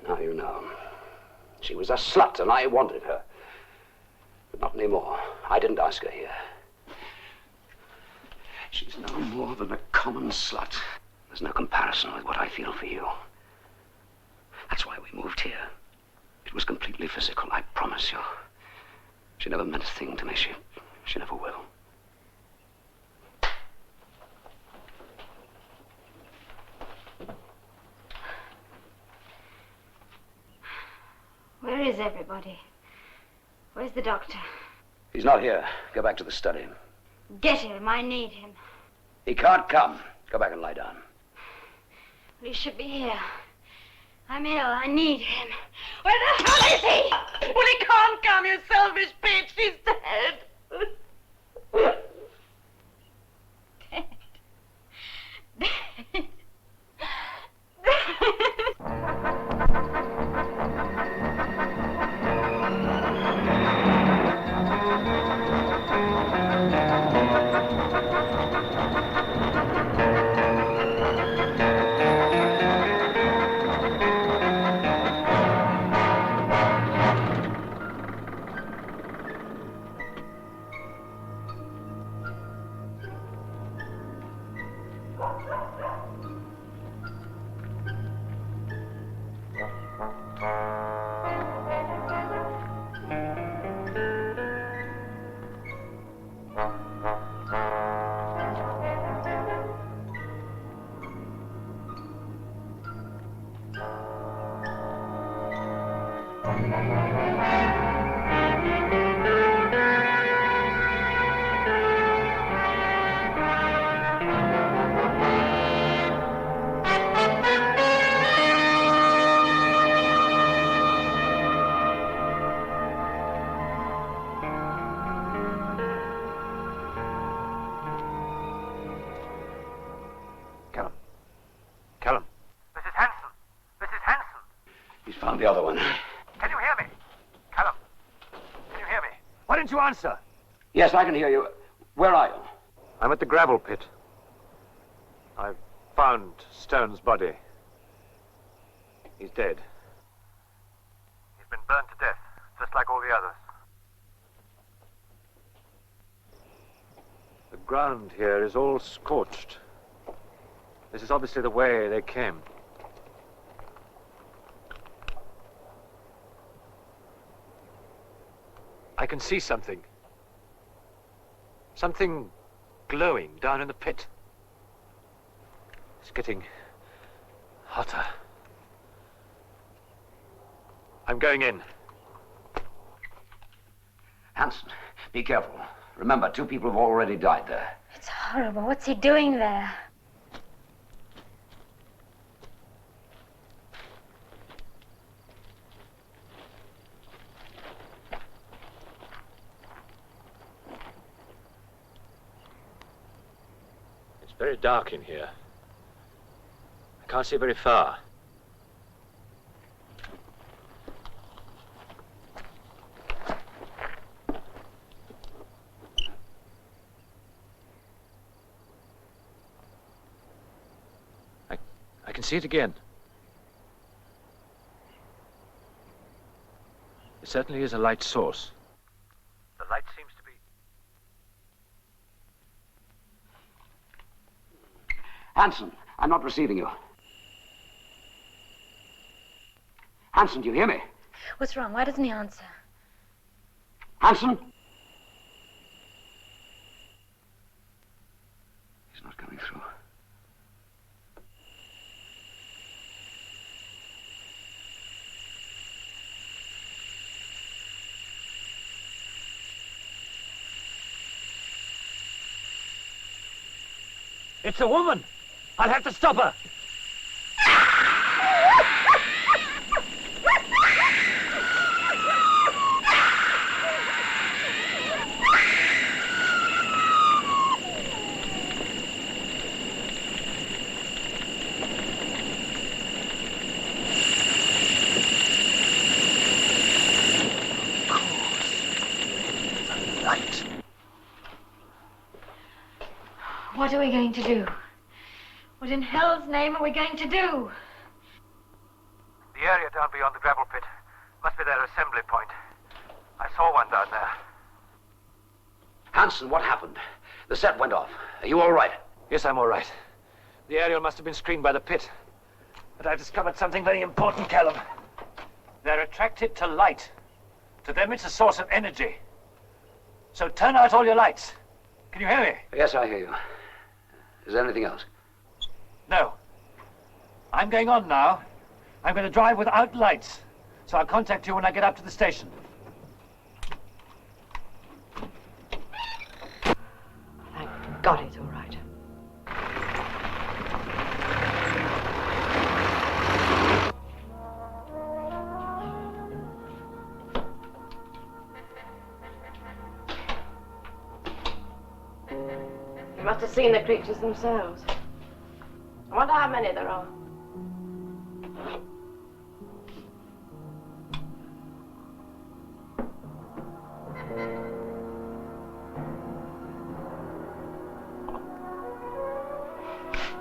Now you know. She was a slut and I wanted her. But not anymore. I didn't ask her here. She's no more than a common slut. There's no comparison with what I feel for you. That's why we moved here. It was completely physical, I promise you. She never meant a thing to me. She never will. Where is everybody? Where's the doctor? He's not here. Go back to the study. Get him. I need him. He can't come. Go back and lie down. He should be here. I'm ill. I need him. Where the hell is he? Well, he can't come, you selfish bitch. He's dead. Dead. The other one. Can you hear me? Callum, can you hear me? Why didn't you answer? Yes, I can hear you. Where are you? I'm at the gravel pit. I've found Stone's body. He's dead. He's been burned to death, just like all the others. The ground here is all scorched. This is obviously the way they came. I can see something. Something glowing down in the pit. It's getting hotter. I'm going in. Hanson, be careful. Remember, 2 people have already died there. It's horrible. What's he doing there? Very dark in here. I can't see very far. I can see it again. It certainly is a light source. The light seems to be... Hanson, I'm not receiving you. Hanson, do you hear me? What's wrong? Why doesn't he answer? Hanson? He's not coming through. It's a woman! I'll have to stop her! What are we going to do? What in hell's name are we going to do? The area down beyond the gravel pit must be their assembly point. I saw one down there. Hanson, what happened? The set went off. Are you all right? Yes, I'm all right. The aerial must have been screened by the pit. But I've discovered something very important, Callum. They're attracted to light. To them, it's a source of energy. So turn out all your lights. Can you hear me? Yes, I hear you. Is there anything else? No. I'm going on now. I'm going to drive without lights. So I'll contact you when I get up to the station. Thank God it's all right. You must have seen the creatures themselves. I wonder how many there are.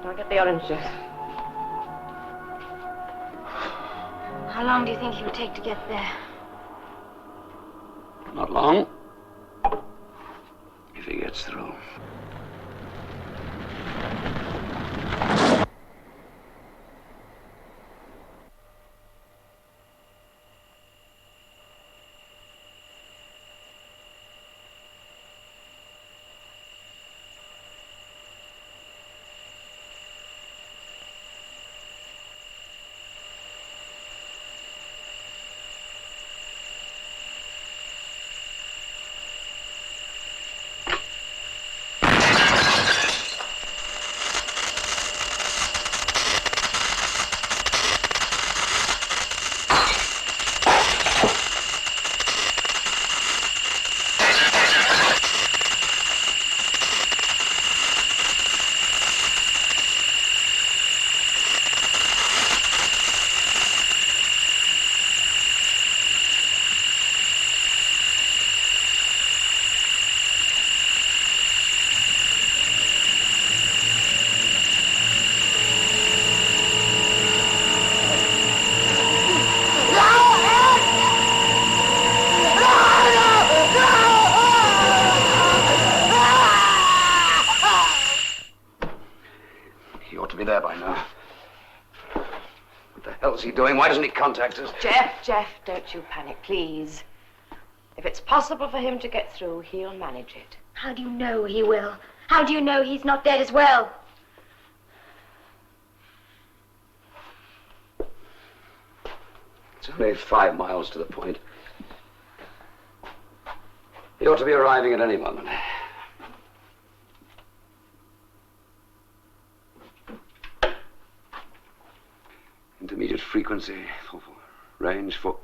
I'll get the orange juice. How long do you think he would take to get there? Not long. If he gets through. There by now. What the hell's he doing? Why doesn't he contact us? Jeff, don't you panic, please. If it's possible for him to get through, he'll manage it. How do you know he will? How do you know he's not dead as well? It's only 5 miles to the point. He ought to be arriving at any moment. Intermediate frequency, range for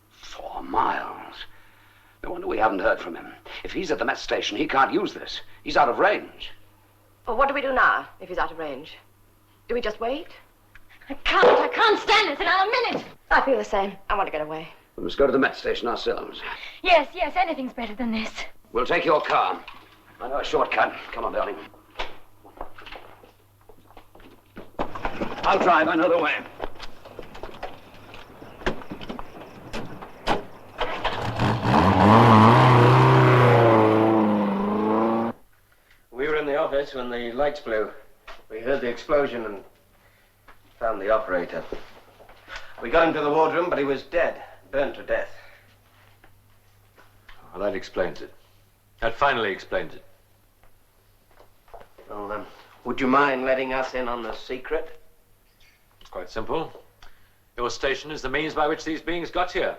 4 miles. No wonder we haven't heard from him. If he's at the Met station, he can't use this. He's out of range. Well, what do we do now, if he's out of range? Do we just wait? I can't stand this another minute. I feel the same. I want to get away. We must go to the Met station ourselves. Yes, anything's better than this. We'll take your car. I know a shortcut. Come on, darling. I'll drive. I know the way. We were in the office when the lights blew. We heard the explosion and found the operator. We got him to the wardroom, but he was dead, burned to death. Well, that explains it. That finally explains it. Well, would you mind letting us in on the secret? It's quite simple. Your station is the means by which these beings got here.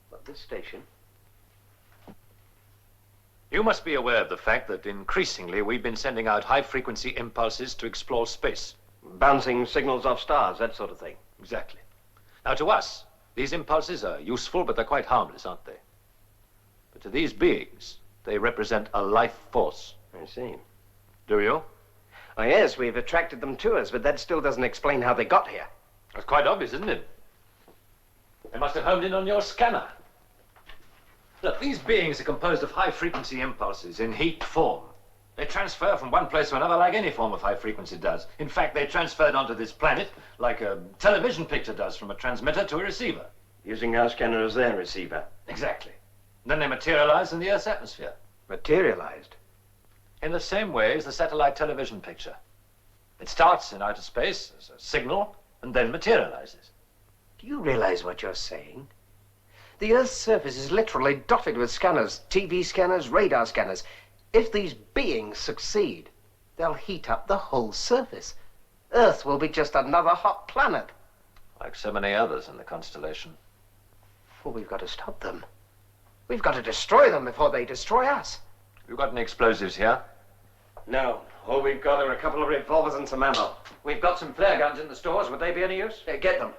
What, this station? You must be aware of the fact that increasingly we've been sending out high-frequency impulses to explore space. Bouncing signals off stars, that sort of thing. Exactly. Now, to us, these impulses are useful, but they're quite harmless, aren't they? But to these beings, they represent a life force. I see. Do you? Oh, yes, we've attracted them to us, but that still doesn't explain how they got here. That's quite obvious, isn't it? They must have homed in on your scanner. Look, these beings are composed of high-frequency impulses in heat form. They transfer from one place to another like any form of high frequency does. In fact, they transferred onto this planet like a television picture does from a transmitter to a receiver. Using our scanner as their receiver. Exactly. Then they materialize in the Earth's atmosphere. Materialized? In the same way as the satellite television picture. It starts in outer space as a signal and then materializes. Do you realize what you're saying? The Earth's surface is literally dotted with scanners, TV scanners, radar scanners. If these beings succeed, they'll heat up the whole surface. Earth will be just another hot planet. Like so many others in the constellation. Well, we've got to stop them. We've got to destroy them before they destroy us. You got any explosives here? No. All we've got are a couple of revolvers and some ammo. We've got some flare guns in the stores. Would they be any use? Get them.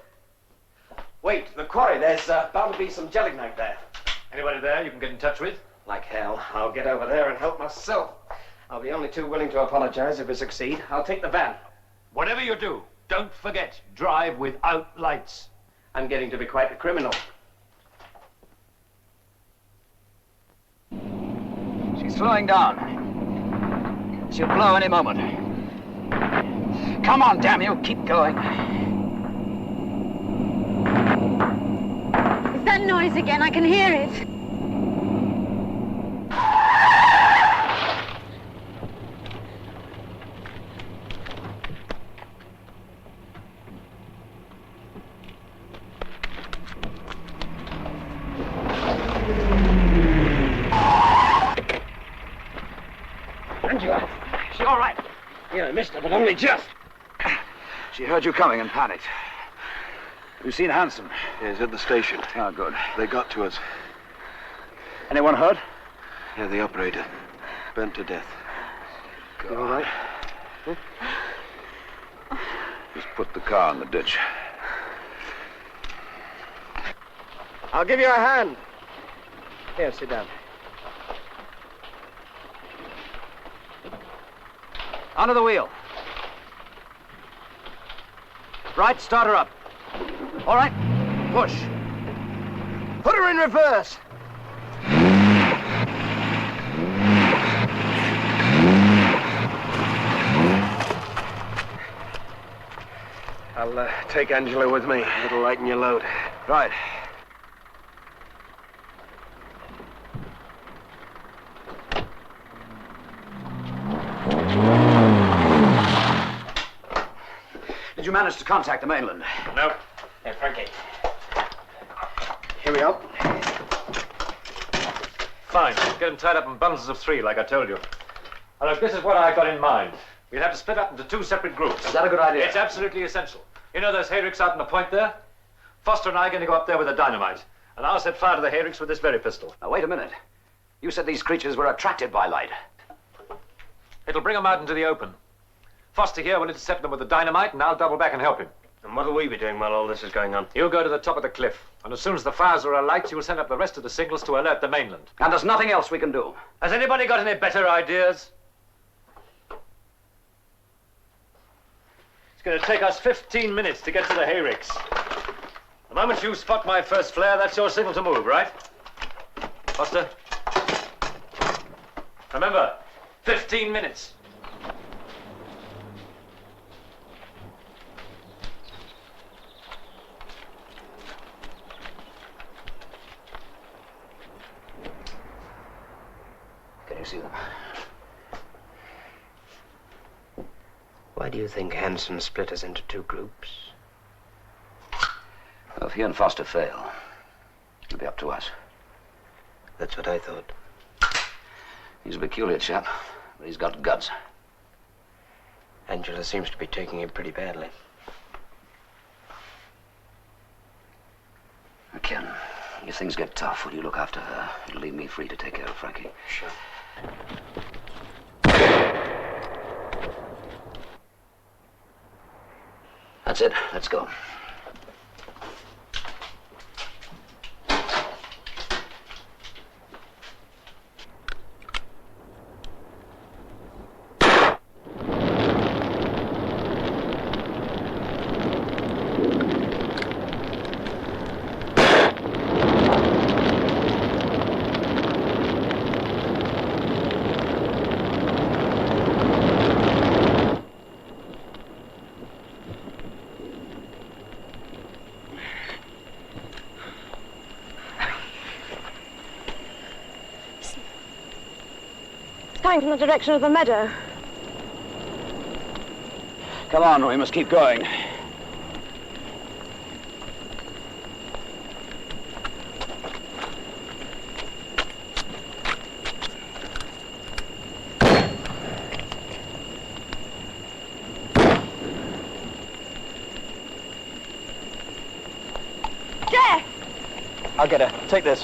Wait, the quarry. There's bound to be some gelignite there. Anybody there you can get in touch with? Like hell. I'll get over there and help myself. I'll be only too willing to apologize if we succeed. I'll take the van. Whatever you do, don't forget, drive without lights. I'm getting to be quite a criminal. She's slowing down. She'll blow any moment. Come on, damn you, keep going. Is that noise again? I can hear it. Angela, is she all right? Yeah, I missed her, but only just. She heard you coming and panicked. Have you seen Hanson? Yeah, he's at the station. Oh, good. They got to us. Anyone hurt? Yeah, the operator. Burnt to death. God. You all right? Huh? Just put the car in the ditch. I'll give you a hand. Here, sit down. Onto the wheel. Right, start her up. All right, push. Put her in reverse. I'll take Angela with me. It'll lighten your load. Right. Did you manage to contact the mainland? No. Hey, Frankie. Here we are. Fine. Get them tied up in bundles of 3, like I told you. Now, look, this is what I got in mind. We'll have to split up into 2 separate groups. Is that a good idea? It's absolutely essential. You know those hayricks out on the point there? Foster and I are going to go up there with the dynamite. And I'll set fire to the hayricks with this very pistol. Now, wait a minute. You said these creatures were attracted by light. It'll bring them out into the open. Foster here will intercept them with the dynamite, and I'll double back and help him. And what'll we be doing while all this is going on? You'll go to the top of the cliff, and as soon as the fires are alight, you'll send up the rest of the signals to alert the mainland. And there's nothing else we can do. Has anybody got any better ideas? It's going to take us 15 minutes to get to the hayricks. The moment you spot my first flare, that's your signal to move, right? Foster? Remember, 15 minutes. Can you see them? Why do you think Hanson split us into 2 groups? Well, if he and Foster fail, it'll be up to us. That's what I thought. He's a peculiar chap, but he's got guts. Angela seems to be taking it pretty badly. Ken, if things get tough, will you look after her? It'll leave me free to take care of Frankie. Sure. That's it. Let's go. coming from the direction of the meadow. Come on, we must keep going. Jeff! I'll get her. Take this.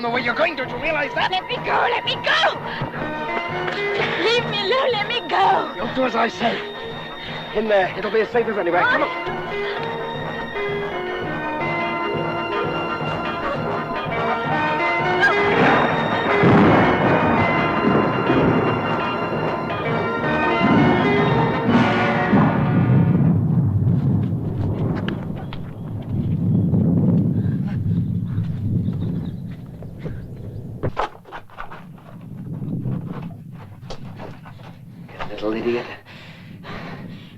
The way you're going, don't you realize that? Let me go, let me go! Leave me alone, let me go! You'll do as I say. In there, it'll be as safe as anywhere. Come on. Little idiot.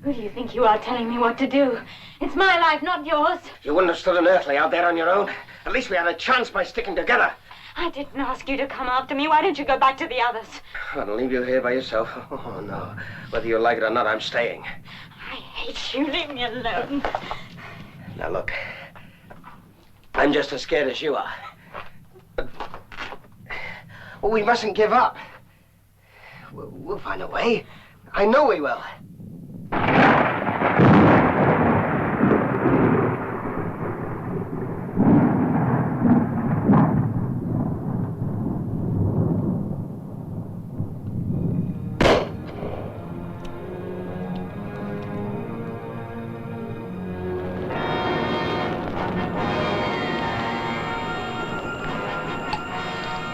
Who do you think you are telling me what to do? It's my life, not yours. You wouldn't have stood an earthly out there on your own. At least we had a chance by sticking together. I didn't ask you to come after me. Why don't you go back to the others? I'll leave you here by yourself. Oh, no. Whether you like it or not, I'm staying. I hate you. Leave me alone. Now, look. I'm just as scared as you are. But... well, we mustn't give up. We'll find a way. I know we will.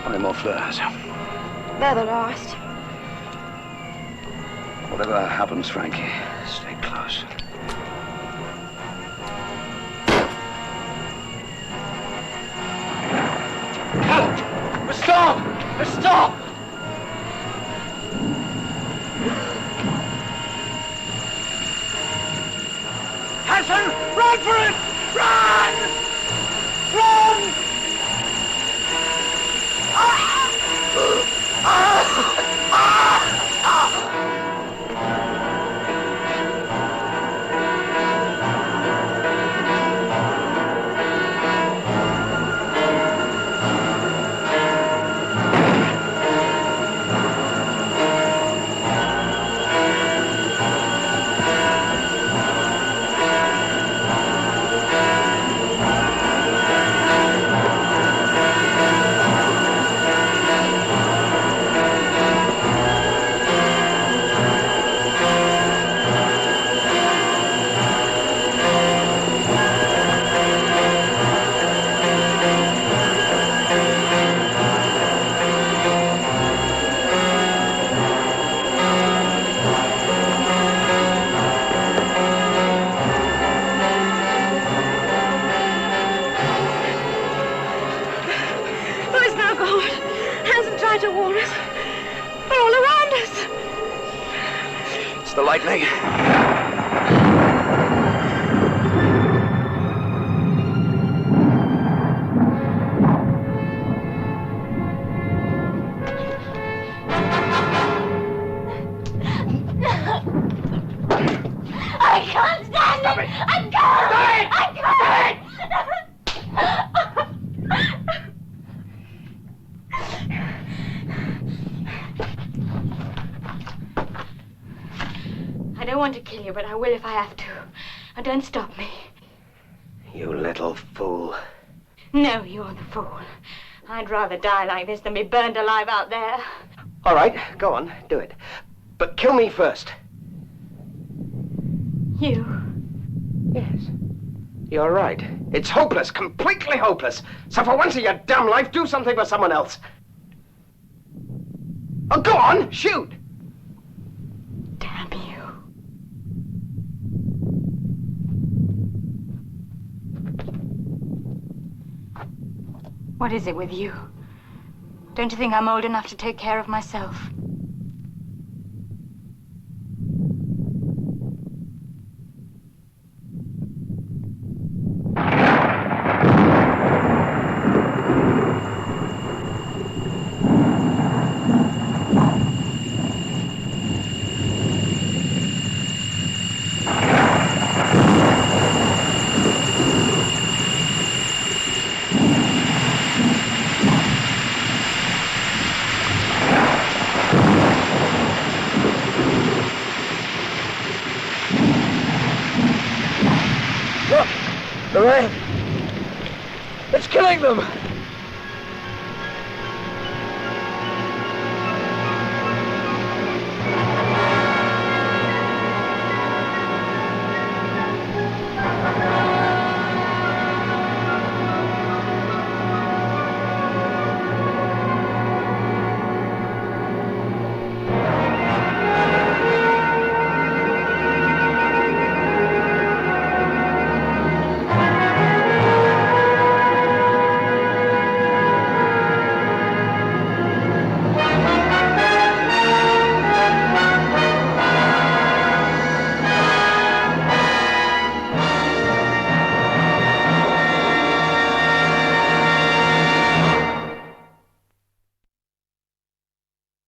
How many more flares? They're the last. Whatever happens, Frankie, stay close. Help! Stop! Stop! Hassan, run for it! Run! Run! the lightning. I can't stand Stop it! it! I can't! Stop it! I can't! I don't want to kill you, but I will if I have to. Now don't stop me. You little fool. No, you're the fool. I'd rather die like this than be burned alive out there. All right, go on, do it. But kill me first. You? Yes. You're right. It's hopeless, completely hopeless. So for once in your damn life, do something for someone else. Oh, go on, shoot. Damn you. What is it with you? Don't you think I'm old enough to take care of myself? The rain. It's killing them.